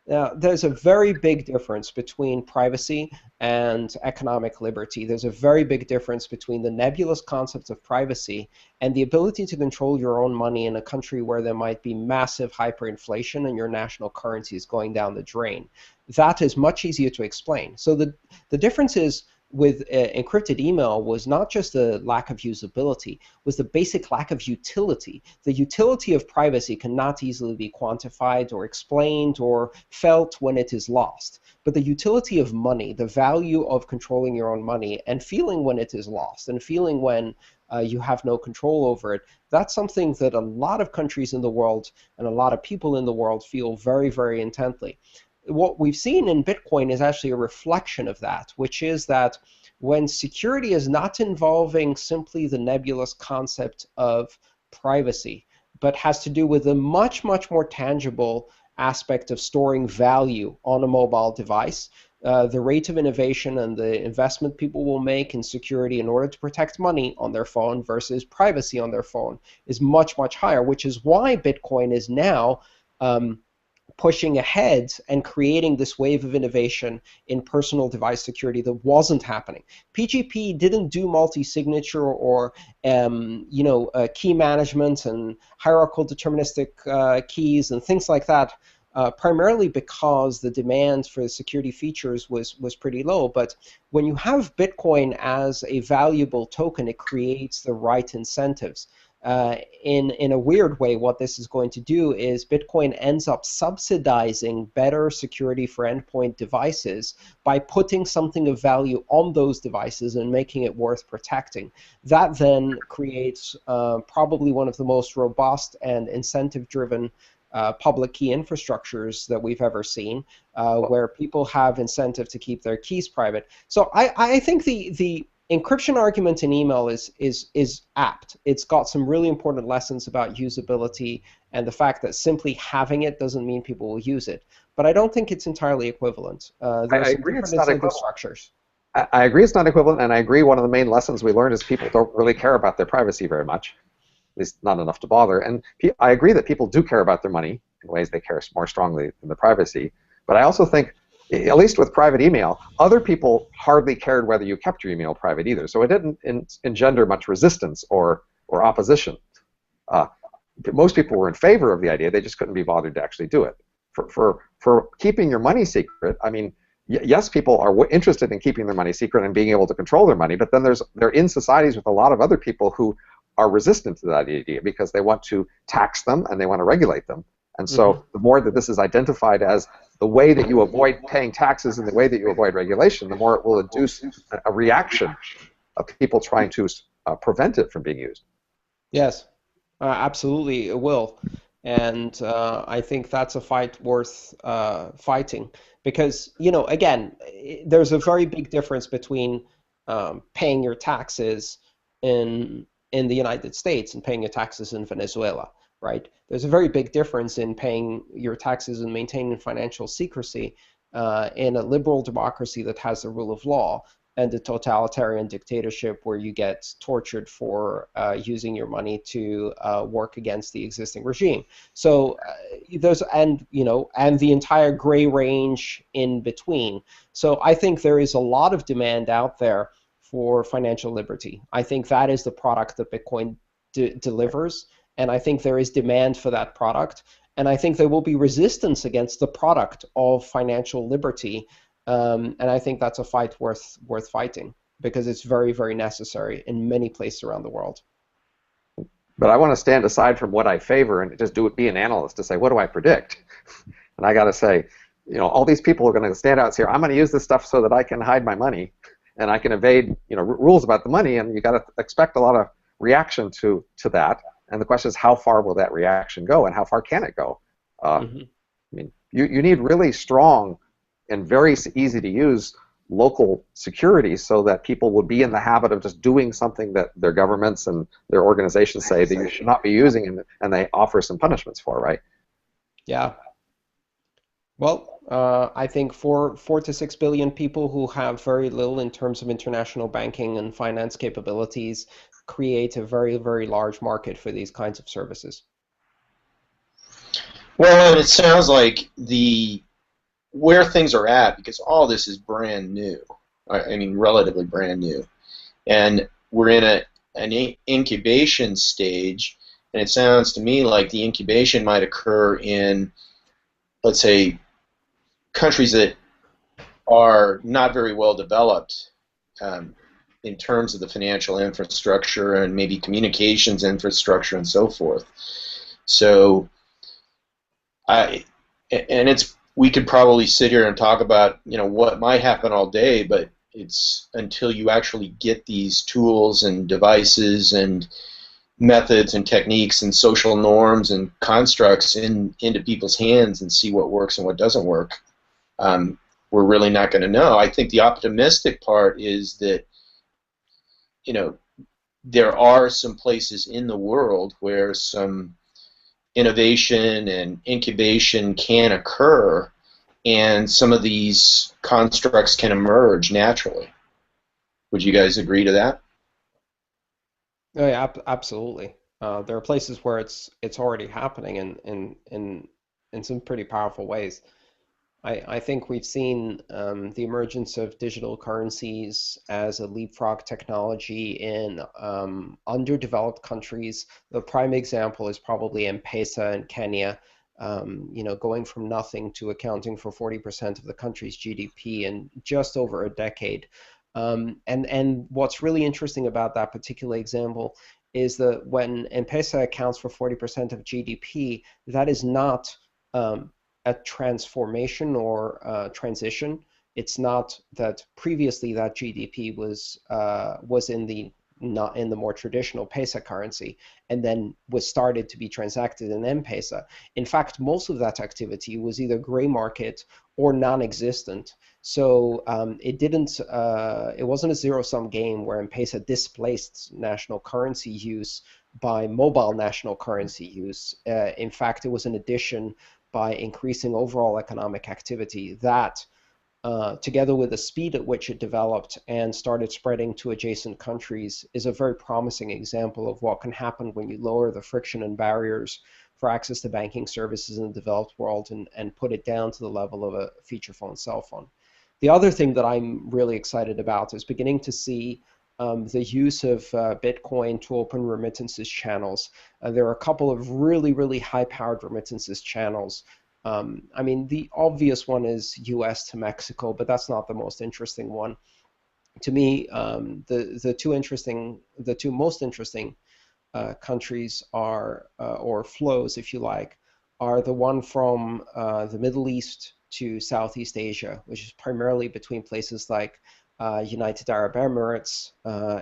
Now, there's a very big difference between privacy and economic liberty. There's a very big difference between the nebulous concept of privacy and the ability to control your own money in a country where there might be massive hyperinflation and your national currency is going down the drain. That is much easier to explain. So the difference is with encrypted email was not just the lack of usability, was the basic lack of utility. The utility of privacy cannot easily be quantified or explained or felt when it is lost. But the utility of money, the value of controlling your own money and feeling when it is lost and feeling when you have no control over it, that's something that a lot of countries in the world and a lot of people in the world feel very, very intently. What we've seen in Bitcoin is actually a reflection of that, which is that when security is not involving simply the nebulous concept of privacy, but has to do with a much, much more tangible aspect of storing value on a mobile device, the rate of innovation and the investment people will make in security in order to protect money on their phone versus privacy on their phone is much, much higher, which is why Bitcoin is now pushing ahead and creating this wave of innovation in personal device security that wasn't happening. PGP didn't do multi-signature or key management and hierarchical deterministic keys and things like that, primarily because the demand for the security features was pretty low. But when you have Bitcoin as a valuable token, it creates the right incentives. in a weird way, what this is going to do is Bitcoin ends up subsidizing better security for endpoint devices by putting something of value on those devices and making it worth protecting. That then creates probably one of the most robust and incentive-driven public key infrastructures that we've ever seen, where people have incentive to keep their keys private. So I think the encryption argument in email is apt. It's got some really important lessons about usability and the fact that simply having it doesn't mean people will use it. But I don't think it's entirely equivalent. There are some agree it's different not incentive equivalent. structures. I agree it's not equivalent, and I agree one of the main lessons we learned is people don't really care about their privacy very much, at least not enough to bother. And I agree that people do care about their money in ways they care more strongly than the privacy. But I also think, at least with private email, other people hardly cared whether you kept your email private either. So it didn't engender much resistance or opposition. Most people were in favor of the idea. They just couldn't be bothered to actually do it. For keeping your money secret, I mean, yes, people are interested in keeping their money secret and being able to control their money, but then they're in societies with a lot of other people who are resistant to that idea because they want to tax them and they want to regulate them. And so the more that this is identified as the way that you avoid paying taxes and the way that you avoid regulation, the more it will induce a reaction of people trying to prevent it from being used. Yes, absolutely it will. And I think that's a fight worth fighting because, again, there's a very big difference between paying your taxes in the United States and paying your taxes in Venezuela. Right? There's a very big difference in paying your taxes and maintaining financial secrecy in a liberal democracy that has the rule of law and a totalitarian dictatorship where you get tortured for using your money to work against the existing regime. So and the entire gray range in between. So I think there is a lot of demand out there for financial liberty. I think that is the product that Bitcoin delivers. And I think there is demand for that product. And I think there will be resistance against the product of financial liberty. And I think that's a fight worth fighting because it's very, very necessary in many places around the world. But I want to stand aside from what I favor and just be an analyst to say, what do I predict? And I got to say, all these people are going to stand out and say, I'm going to use this stuff so that I can hide my money and I can evade, rules about the money. And you got to expect a lot of reaction to that. And the question is, how far will that reaction go, and how far can it go? I mean, you need really strong and very easy to use local security so that people will be in the habit of just doing something that their governments and their organizations say that you should not be using, and they offer some punishments for, right? Yeah. Well, I think 4 to 6 billion people who have very little in terms of international banking and finance capabilities create a very, very large market for these kinds of services. Well, and it sounds like where things are at, because all this is brand new. I mean, relatively brand new, and we're in an incubation stage. And it sounds to me like the incubation might occur in, let's say, countries that are not very well developed in terms of the financial infrastructure and maybe communications infrastructure and so forth. So, we could probably sit here and talk about what might happen all day, but it's until you actually get these tools and devices and methods and techniques and social norms and constructs into people's hands and see what works and what doesn't work, we're really not going to know. I think the optimistic part is that there are some places in the world where some innovation and incubation can occur, and some of these constructs can emerge naturally. Would you guys agree to that? Oh, yeah, absolutely. There are places where it's already happening in some pretty powerful ways. I think we've seen the emergence of digital currencies as a leapfrog technology in underdeveloped countries. The prime example is probably M-Pesa in Kenya, going from nothing to accounting for 40% of the country's GDP in just over a decade. And what's really interesting about that particular example is that when M-Pesa accounts for 40% of GDP, that is not a transformation or a transition. It's not that previously that GDP was in the not in the more traditional pesa currency and then was started to be transacted in M-Pesa. In fact, most of that activity was either gray market or non-existent. So it wasn't a zero-sum game where M-Pesa displaced national currency use by mobile national currency use. In fact, it was an addition by increasing overall economic activity that, together with the speed at which it developed and started spreading to adjacent countries, is a very promising example of what can happen when you lower the friction and barriers for access to banking services in the developed world and put it down to the level of a feature phone cell phone. The other thing that I'm really excited about is beginning to see the use of Bitcoin to open remittances channels. There are a couple of really, really high-powered remittances channels. I mean, the obvious one is US to Mexico, but that's not the most interesting one. To me, the two most interesting countries are, or flows, if you like, are the one from the Middle East to Southeast Asia, which is primarily between places like United Arab Emirates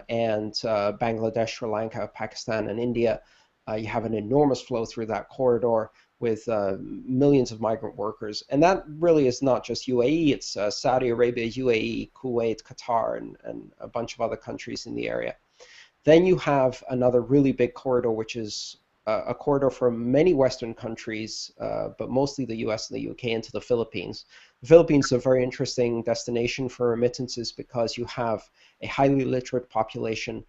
and Bangladesh, Sri Lanka, Pakistan, and India. You have an enormous flow through that corridor with millions of migrant workers. And that really is not just UAE, it's Saudi Arabia, UAE, Kuwait, Qatar, and a bunch of other countries in the area. Then you have another really big corridor, which is a corridor from many Western countries, but mostly the US and the UK, into the Philippines. The Philippines is a very interesting destination for remittances because you have a highly literate population,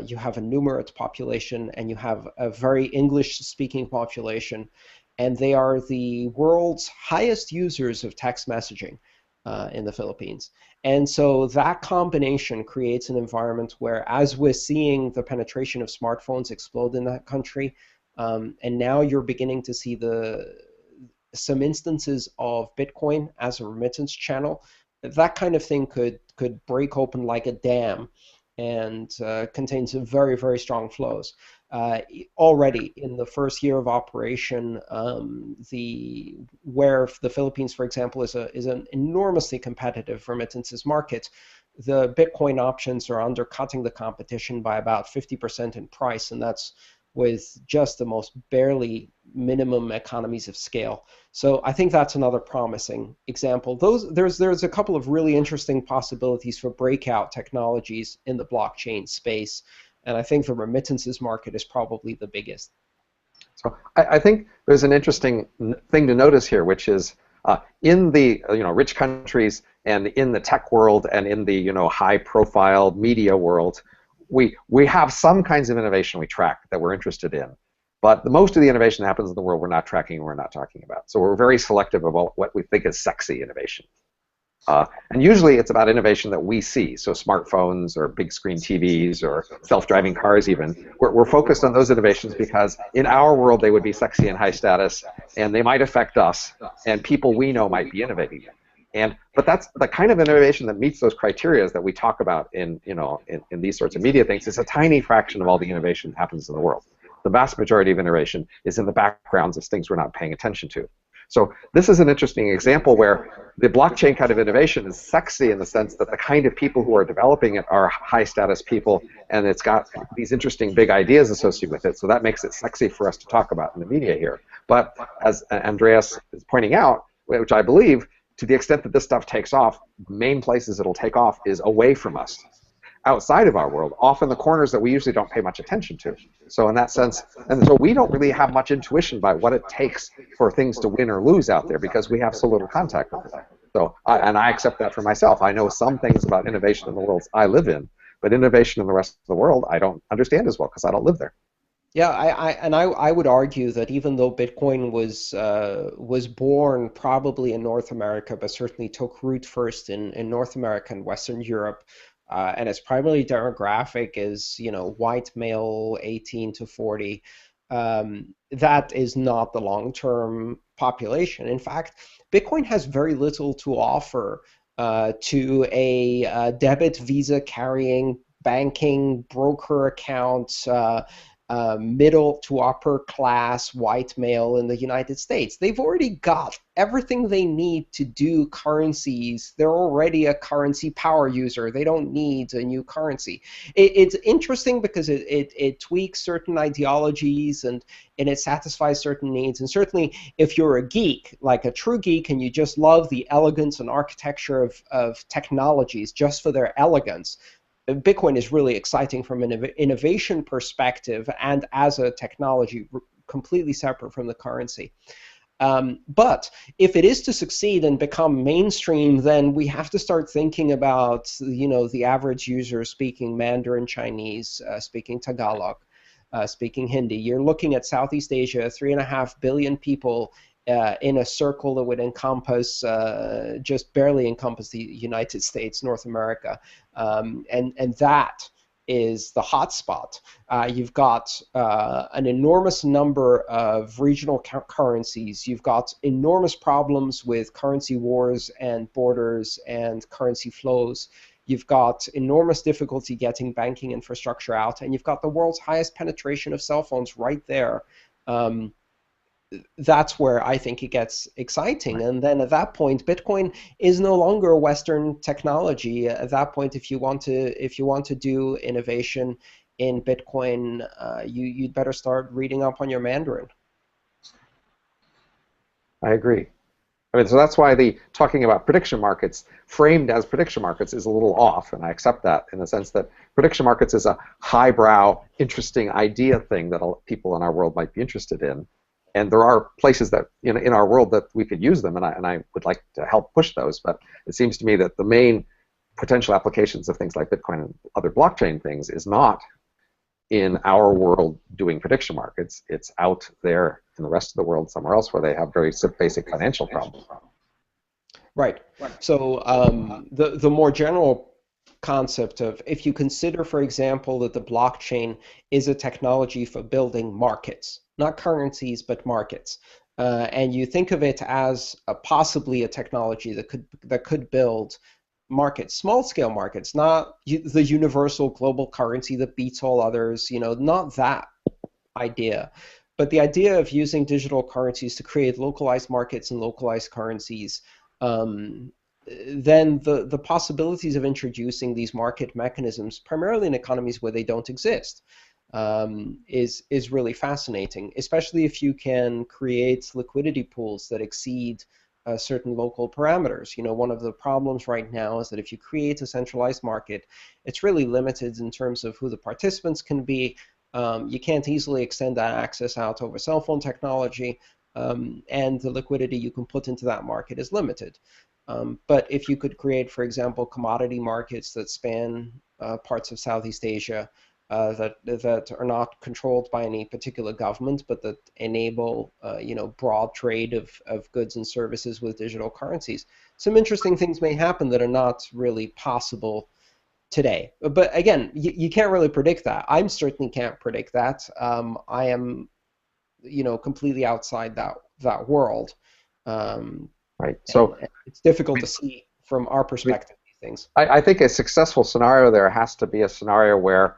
you have a numerate population, and you have a very English-speaking population, and they are the world's highest users of text messaging in the Philippines. And so that combination creates an environment where, as we're seeing the penetration of smartphones explode in that country, and now you're beginning to see some instances of Bitcoin as a remittance channel, that kind of thing could break open like a dam and contains some very, very strong flows. Already in the first year of operation, where the Philippines, for example, is an enormously competitive remittances market, the Bitcoin options are undercutting the competition by about 50% in price, and that's with just the most barely minimum economies of scale. So I think that's another promising example. There's a couple of really interesting possibilities for breakout technologies in the blockchain space, and I think the remittances market is probably the biggest. So I think there's an interesting thing to notice here, which is in the rich countries and in the tech world and in the high-profile media world, we have some kinds of innovation we track that we're interested in, but most of the innovation that happens in the world we're not tracking and we're not talking about. So we're very selective about what we think is sexy innovation. And usually it's about innovation that we see, so smartphones or big screen TVs or self-driving cars even. We're focused on those innovations because in our world they would be sexy and high status, and they might affect us, and people we know might be innovating them. But that's the kind of innovation that meets those criteria that we talk about in these sorts of media things. It's a tiny fraction of all the innovation that happens in the world. The vast majority of innovation is in the backgrounds of things we're not paying attention to. So this is an interesting example where the blockchain kind of innovation is sexy in the sense that the kind of people who are developing it are high status people, and it's got these interesting big ideas associated with it. So that makes it sexy for us to talk about in the media here. But as Andreas is pointing out, which I believe, to the extent that this stuff takes off, main places it'll take off is away from us, outside of our world, off in the corners that we usually don't pay much attention to. So in that sense, and so we don't really have much intuition by what it takes for things to win or lose out there because we have so little contact with it. So, I accept that for myself. I know some things about innovation in the worlds I live in, but innovation in the rest of the world I don't understand as well because I don't live there. Yeah, I would argue that even though Bitcoin was born probably in North America, but certainly took root first in North America and Western Europe, and its primary demographic is white male 18 to 40, that is not the long-term population. In fact, Bitcoin has very little to offer to a debit Visa carrying banking, broker accounts, middle to upper class white male in the United States. They've already got everything they need to do currencies. They're already a currency power user. They don't need a new currency. It's interesting because it tweaks certain ideologies and it satisfies certain needs. And certainly if you're a geek, like a true geek, and you just love the elegance and architecture of technologies just for their elegance, Bitcoin is really exciting from an innovation perspective and as a technology completely separate from the currency. But if it is to succeed and become mainstream, then we have to start thinking about, the average user speaking Mandarin Chinese, speaking Tagalog, speaking Hindi. You're looking at Southeast Asia, 3.5 billion people in a circle that would encompass, just barely encompass the United States, North America. And that is the hotspot. You've got an enormous number of regional currencies. You've got enormous problems with currency wars and borders and currency flows. You've got enormous difficulty getting banking infrastructure out, and you've got the world's highest penetration of cell phones right there. That's where I think it gets exciting. And then at that point, Bitcoin is no longer a Western technology. At that point, if you want to do innovation in Bitcoin, you'd better start reading up on your Mandarin. I agree. I mean, so that's why the talking about prediction markets framed as prediction markets is a little off, and I accept that in the sense that prediction markets is a highbrow, interesting idea thing that people in our world might be interested in. And there are places that in our world that we could use them, and I would like to help push those. But it seems to me that the main potential applications of things like Bitcoin and other blockchain things is not in our world doing prediction markets. It's out there in the rest of the world somewhere else where they have very basic financial problems. Right. So the more general concept of, if you consider, for example, that the blockchain is a technology for building markets, not currencies, but markets, and you think of it as possibly a technology that could build markets, small-scale markets, not the universal global currency that beats all others, not that idea, but the idea of using digital currencies to create localized markets and localized currencies. Then the possibilities of introducing these market mechanisms, primarily in economies where they don't exist, is really fascinating, especially if you can create liquidity pools that exceed certain local parameters. One of the problems right now is that if you create a centralized market, it's really limited in terms of who the participants can be. You can't easily extend that access out over cell phone technology, and the liquidity you can put into that market is limited. But if you could create, for example, commodity markets that span parts of Southeast Asia, that are not controlled by any particular government, but that enable broad trade of goods and services with digital currencies, some interesting things may happen that are not really possible today. But again, you can't really predict that. I certainly can't predict that. I am completely outside that world. Right. So it's difficult to see from our perspective these things. I think a successful scenario there has to be a scenario where,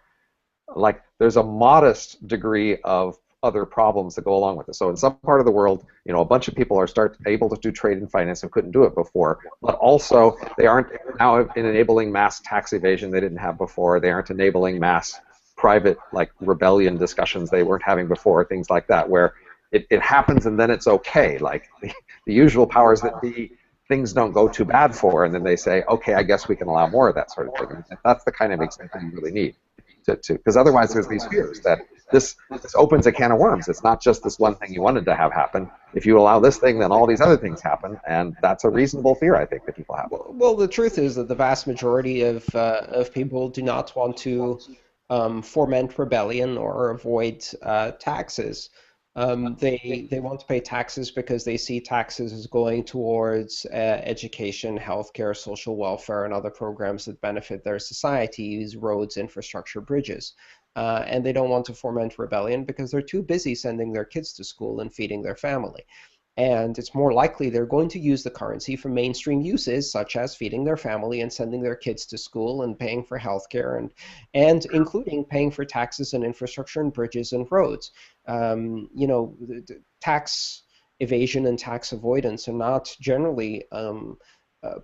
like, there's a modest degree of other problems that go along with it. So in some part of the world, a bunch of people are able to do trade and finance and couldn't do it before, but also they aren't now enabling mass tax evasion they didn't have before. They aren't enabling mass private, like, rebellion discussions they weren't having before, things like that, where it happens and then it's okay. Like the usual powers that be, things don't go too bad for, and then they say, okay, I guess we can allow more of that sort of thing. And that's the kind of example you really need. Because otherwise there's these fears that this opens a can of worms. It's not just this one thing you wanted to have happen. If you allow this thing, then all these other things happen, and that's a reasonable fear, I think, that people have. Well, the truth is that the vast majority of people do not want to foment rebellion or avoid taxes. They want to pay taxes because they see taxes as going towards education, healthcare, social welfare, and other programs that benefit their societies, roads, infrastructure, bridges. And they don't want to foment rebellion because they're too busy sending their kids to school and feeding their family. And it's more likely they're going to use the currency for mainstream uses, such as feeding their family and sending their kids to school and paying for healthcare and including paying for taxes and infrastructure and bridges and roads. Tax evasion and tax avoidance are not generally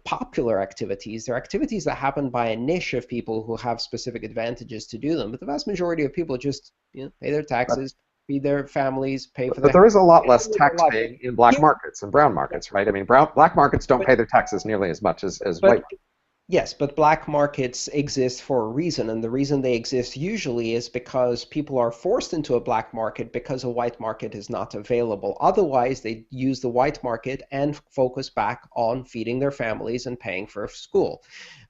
popular activities. They're activities that happen by a niche of people who have specific advantages to do them. But the vast majority of people just pay their taxes, feed their families, pay for But their there is a lot less their tax life. paying in black markets and brown markets, right? I mean, black markets don't pay their taxes nearly as much as white markets. Yes, but black markets exist for a reason, and the reason they exist usually is because people are forced into a black market because a white market is not available. Otherwise, they use the white market and focus back on feeding their families and paying for school.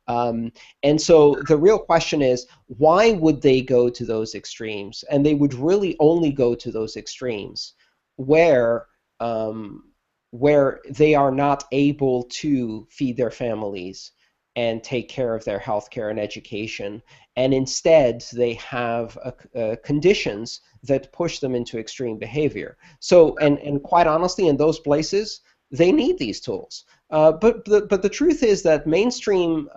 And so the real question is, why would they go to those extremes? And they would really only go to those extremes where they are not able to feed their families and take care of their healthcare and education, and instead they have conditions that push them into extreme behavior. So, and quite honestly, in those places, they need these tools. But the truth is that mainstream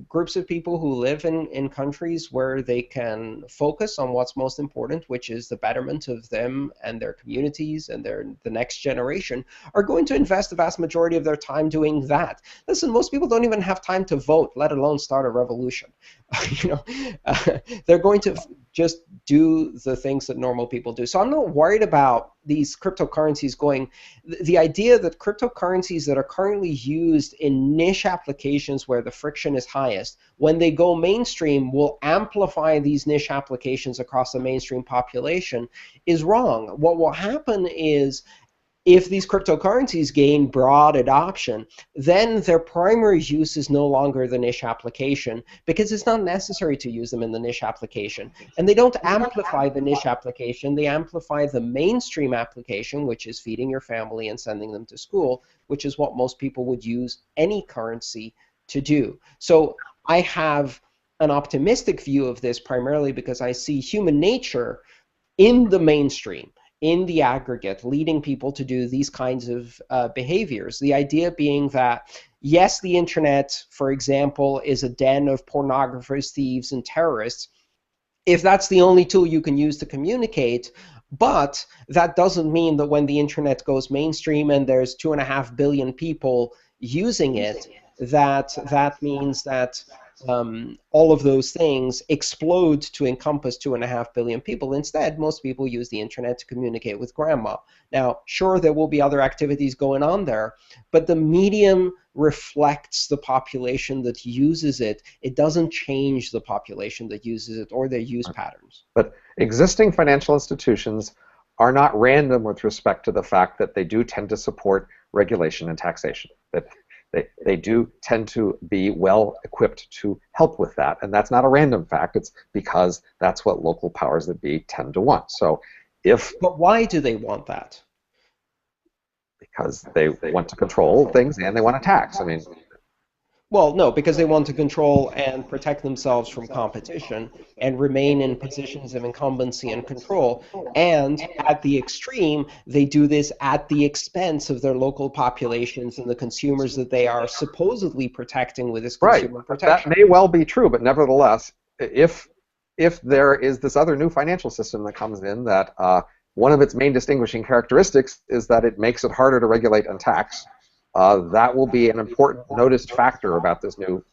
groups of people who live in countries where they can focus on what's most important, which is the betterment of them and their communities and the next generation, are going to invest the vast majority of their time doing that. Listen, most people don't even have time to vote, let alone start a revolution. They're going to just do the things that normal people do. So I'm not worried about these cryptocurrencies going. The idea that cryptocurrencies that are currently used in niche applications where the friction is highest, when they go mainstream, will amplify these niche applications across the mainstream population is wrong. What will happen is, if these cryptocurrencies gain broad adoption, then their primary use is no longer the niche application, because it's not necessary to use them in the niche application. And they don't amplify the niche application, they amplify the mainstream application, which is feeding your family and sending them to school, which is what most people would use any currency to do. So I have an optimistic view of this primarily because I see human nature in the mainstream, in the aggregate, leading people to do these kinds of behaviors. The idea being that, yes, the internet, for example, is a den of pornographers, thieves, and terrorists, if that's the only tool you can use to communicate. But that doesn't mean that when the internet goes mainstream and there's 2.5 billion people using it, that means that all of those things explode to encompass 2.5 billion people. Instead, most people use the internet to communicate with grandma. Now, sure, there will be other activities going on there, but the medium reflects the population that uses it. It doesn't change the population that uses it or their use patterns. But existing financial institutions are not random with respect to the fact that they do tend to support regulation and taxation. That they do tend to be well equipped to help with that, and that's not a random fact. It's because that's what local powers that be tend to want. So, but why do they want that? Because they want to control things and they want to tax. I mean, well, no, because they want to control and protect themselves from competition and remain in positions of incumbency and control. And at the extreme, they do this at the expense of their local populations and the consumers that they are supposedly protecting with this consumer protection. That may well be true, but nevertheless, if there is this other new financial system that comes in that one of its main distinguishing characteristics is that it makes it harder to regulate and tax, that will be an important noticed factor about this new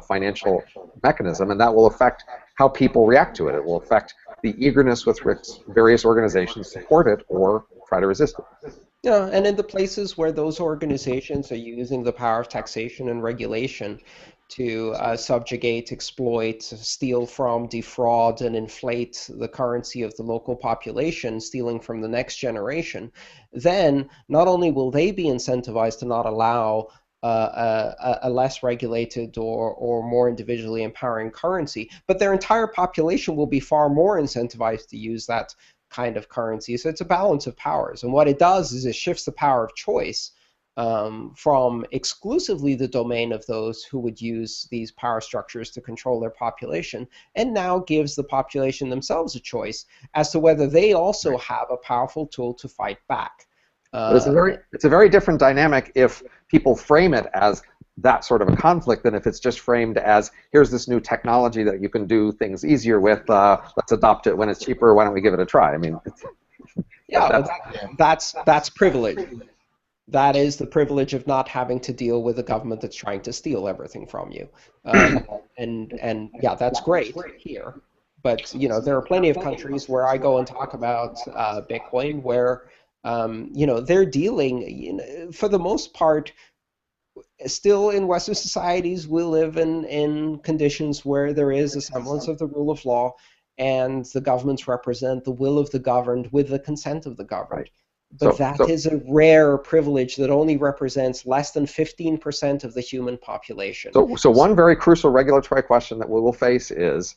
financial mechanism, and that will affect how people react to it. It will affect the eagerness with which various organizations support it or try to resist it. Yeah, and in the places where those organizations are using the power of taxation and regulation to subjugate, exploit, steal from, defraud, and inflate the currency of the local population, stealing from the next generation, then not only will they be incentivized to not allow a less regulated or more individually empowering currency, but their entire population will be far more incentivized to use that kind of currency. So it's a balance of powers. And what it does is it shifts the power of choice from exclusively the domain of those who would use these power structures to control their population, and now gives the population themselves a choice as to whether they also have a powerful tool to fight back. But it's a very different dynamic if people frame it as that sort of a conflict than if it's just framed as, here's this new technology that you can do things easier with, let's adopt it when it's cheaper, why don't we give it a try? I mean, that's privilege. That is the privilege of not having to deal with a government that's trying to steal everything from you. And yeah, that's great here. But there are plenty of countries where I go and talk about Bitcoin where they're dealing, for the most part, still in Western societies, we live in conditions where there is a semblance of the rule of law, and the governments represent the will of the governed with the consent of the governed. But that is a rare privilege that only represents less than 15% of the human population. So one very crucial regulatory question that we will face is,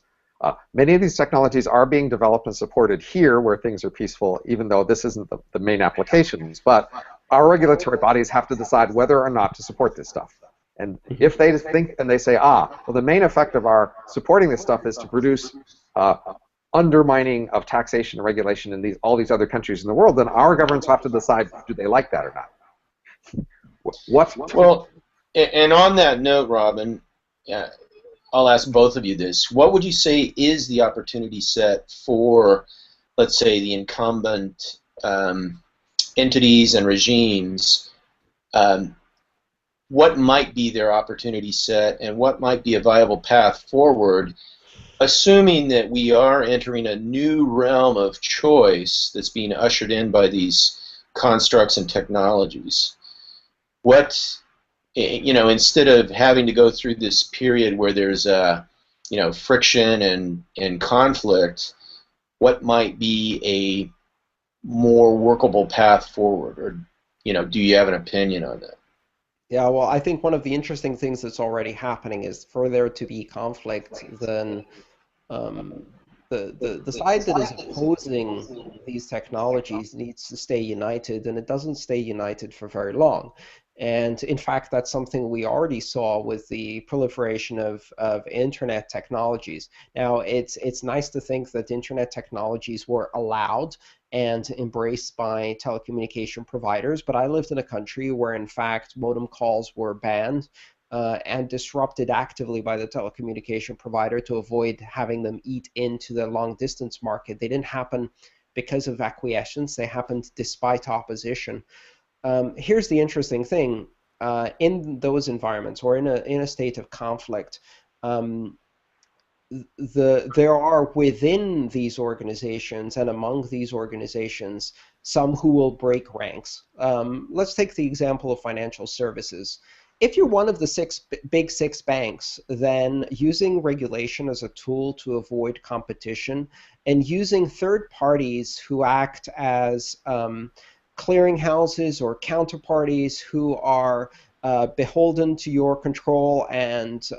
many of these technologies are being developed and supported here where things are peaceful, even though this isn't the main applications. But our regulatory bodies have to decide whether or not to support this stuff. And if they think and they say, well, the main effect of our supporting this stuff is to produce undermining of taxation and regulation in all these other countries in the world, then our governments have to decide, do they like that or not? Well, and on that note, Robin, I'll ask both of you this. What would you say is the opportunity set for, let's say, the incumbent entities and regimes? What might be their opportunity set, and what might be a viable path forward, assuming that we are entering a new realm of choice that's being ushered in by these constructs and technologies? What, instead of having to go through this period where there's friction and conflict, what might be a more workable path forward? Or, do you have an opinion on that? Yeah, well, I think one of the interesting things that's already happening is for there to be conflict, then the side that is opposing these technologies needs to stay united, and it doesn't stay united for very long. And in fact, that's something we already saw with the proliferation of internet technologies. Now, it's nice to think that internet technologies were allowed and embraced by telecommunication providers, but I lived in a country where, in fact, modem calls were banned and disrupted actively by the telecommunication provider to avoid having them eat into the long-distance market. They didn't happen because of acquiescence. They happened despite opposition. Here's the interesting thing. In those environments, or in a state of conflict, there are within these organizations and among these organizations some who will break ranks. Let's take the example of financial services. If you're one of the big six banks, then using regulation as a tool to avoid competition and using third parties who act as clearinghouses or counterparties who are beholden to your control and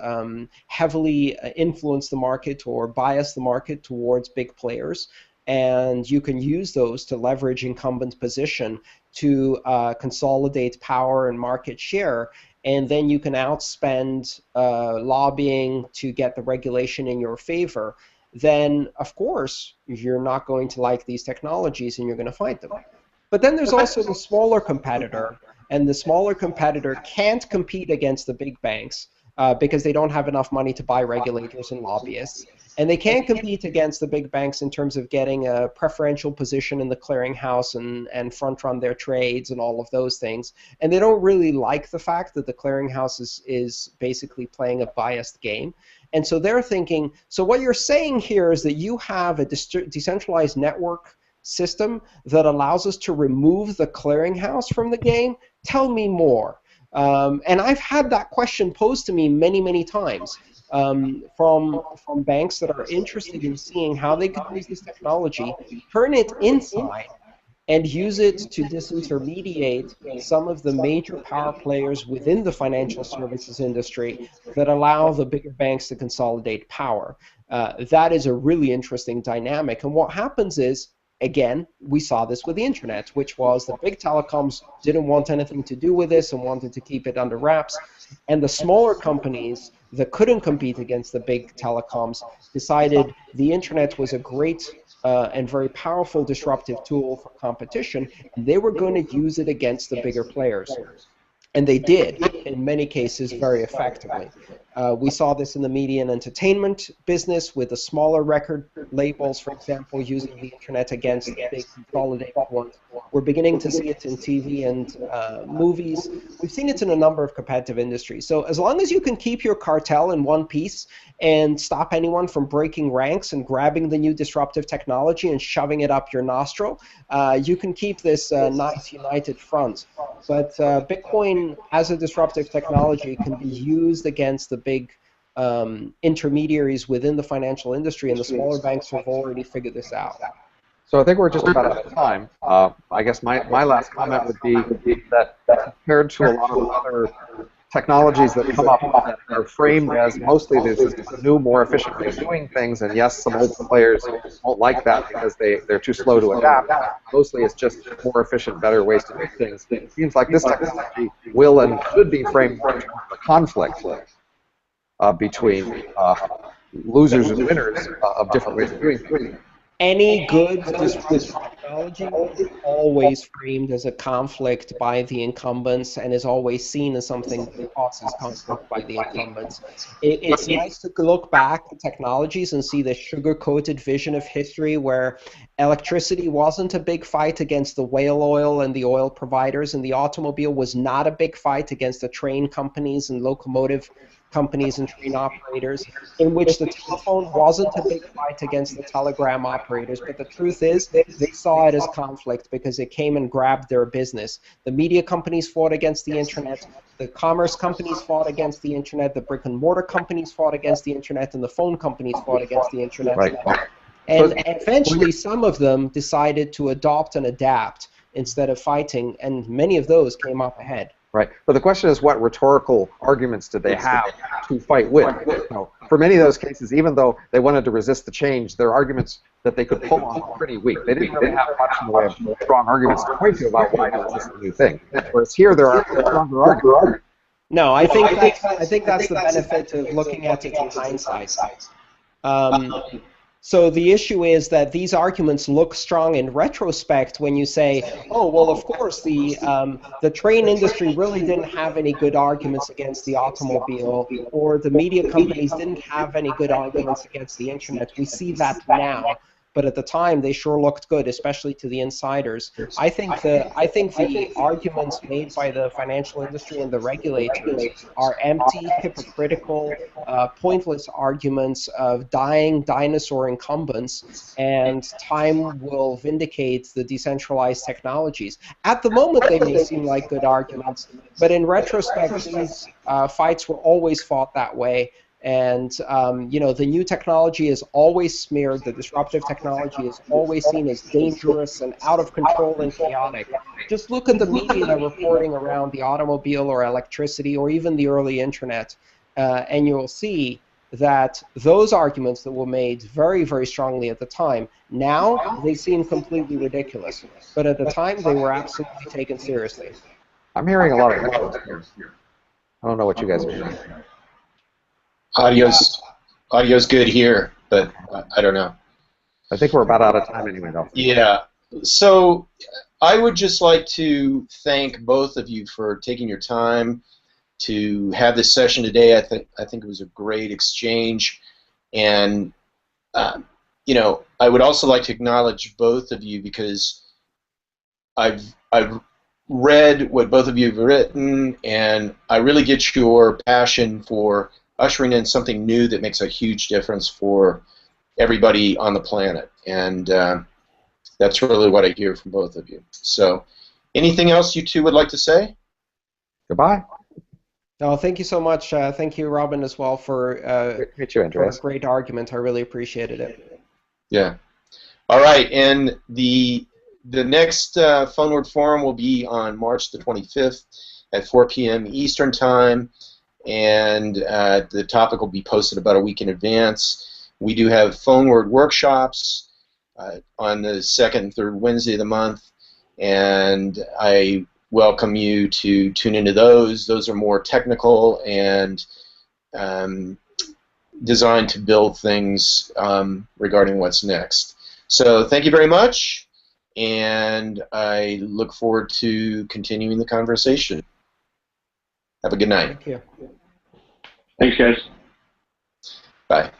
heavily influence the market or bias the market towards big players. And you can use those to leverage incumbent position to consolidate power and market share. And then you can outspend lobbying to get the regulation in your favor. Then, of course, you're not going to like these technologies and you're going to fight them. But then there's also the smaller competitor, and the smaller competitor can't compete against the big banks because they don't have enough money to buy regulators and lobbyists. And they can't compete against the big banks in terms of getting a preferential position in the clearinghouse and front-run their trades and all of those things. And they don't really like the fact that the clearinghouse is basically playing a biased game. And so they're thinking, so what you're saying here is that you have a decentralized network system that allows us to remove the clearinghouse from the game? Tell me more. And I've had that question posed to me many, many times from banks that are interested in seeing how they could use this technology, turn it inside, and use it to disintermediate some of the major power players within the financial services industry that allow the bigger banks to consolidate power. That is a really interesting dynamic. And what happens is, again, we saw this with the internet, which was the big telecoms didn't want anything to do with this and wanted to keep it under wraps. And the smaller companies that couldn't compete against the big telecoms decided the internet was a great and very powerful disruptive tool for competition, and they were going to use it against the bigger players. And they did, in many cases, very effectively. We saw this in the media and entertainment business with the smaller record labels, for example, using the internet against the big consolidated ones. We're beginning to see it in TV and movies. We've seen it in a number of competitive industries. So as long as you can keep your cartel in one piece and stop anyone from breaking ranks and grabbing the new disruptive technology and shoving it up your nostril, you can keep this nice united front. But Bitcoin, as a disruptive technology, can be used against the big intermediaries within the financial industry, and the smaller banks have already figured this out. So I think we're just about out of time. I guess my last comment would be that compared to a lot of other technologies that come up that are framed as mostly this new, more efficient way of doing things, and yes, some old players won't like that because they're too slow to adapt. Mostly it's just more efficient, better ways to do things. It seems like this technology will and should be framed as a conflict between losers and winners of different ways of doing things. Any good disruptive technology is always framed as a conflict by the incumbents and is always seen as something that causes conflict by the incumbents. It's nice to look back at technologies and see the sugar-coated vision of history where electricity wasn't a big fight against the whale oil and the oil providers, and the automobile was not a big fight against the train companies and locomotive companies and train operators, in which the telephone wasn't a big fight against the telegram operators, but the truth is they saw it as conflict because it came and grabbed their business. The media companies fought against the internet, the commerce companies fought against the internet, the brick and mortar companies fought against the internet, and the phone companies fought against the internet. Right. And eventually some of them decided to adopt and adapt instead of fighting, and many of those came up ahead. Right, but the question is, what rhetorical arguments did they have to fight with? So for many of those cases, even though they wanted to resist the change, their arguments that they could pull on were pretty weak. They didn't really have much in the way of strong arguments to point to about why to resist the new thing. Whereas here, there are stronger arguments. No, I think that's the benefit of looking at it in hindsight. So the issue is that these arguments look strong in retrospect when you say, oh, well, of course, the train industry really didn't have any good arguments against the automobile, or the media companies didn't have any good arguments against the internet. We see that now. But at the time, they sure looked good, especially to the insiders. I think the arguments made by the financial industry and the regulators are empty, hypocritical, pointless arguments of dying dinosaur incumbents, and time will vindicate the decentralized technologies. At the moment, they may seem like good arguments, but in retrospect, these fights were always fought that way. And the new technology is always smeared. The disruptive technology is always seen as dangerous and out of control and chaotic. Just look at the media reporting around the automobile or electricity or even the early internet, and you'll see that those arguments that were made very, very strongly at the time, now they seem completely ridiculous. But at the time, they were absolutely taken seriously. I'm hearing a lot of echoes here. I don't know what you guys are hearing. Audio's good here, but I don't know. I think we're about out of time anyway, though. Yeah. So I would just like to thank both of you for taking your time to have this session today. I think it was a great exchange, and I would also like to acknowledge both of you because I've read what both of you have written, and I really get your passion for ushering in something new that makes a huge difference for everybody on the planet, and that's really what I hear from both of you. So, anything else you two would like to say? Goodbye. No, thank you so much. Thank you, Robin, as well for meet you, Andreas. For a great argument. I really appreciated it. Yeah. All right, and the next PhoneWord Forum will be on March the 25th at 4 p.m. Eastern Time. And the topic will be posted about a week in advance. We do have PhoneWord workshops on the second and third Wednesday of the month, and I welcome you to tune into those. Those are more technical and designed to build things regarding what's next. So thank you very much, and I look forward to continuing the conversation. Have a good night. Thank you. Thanks, guys. Bye.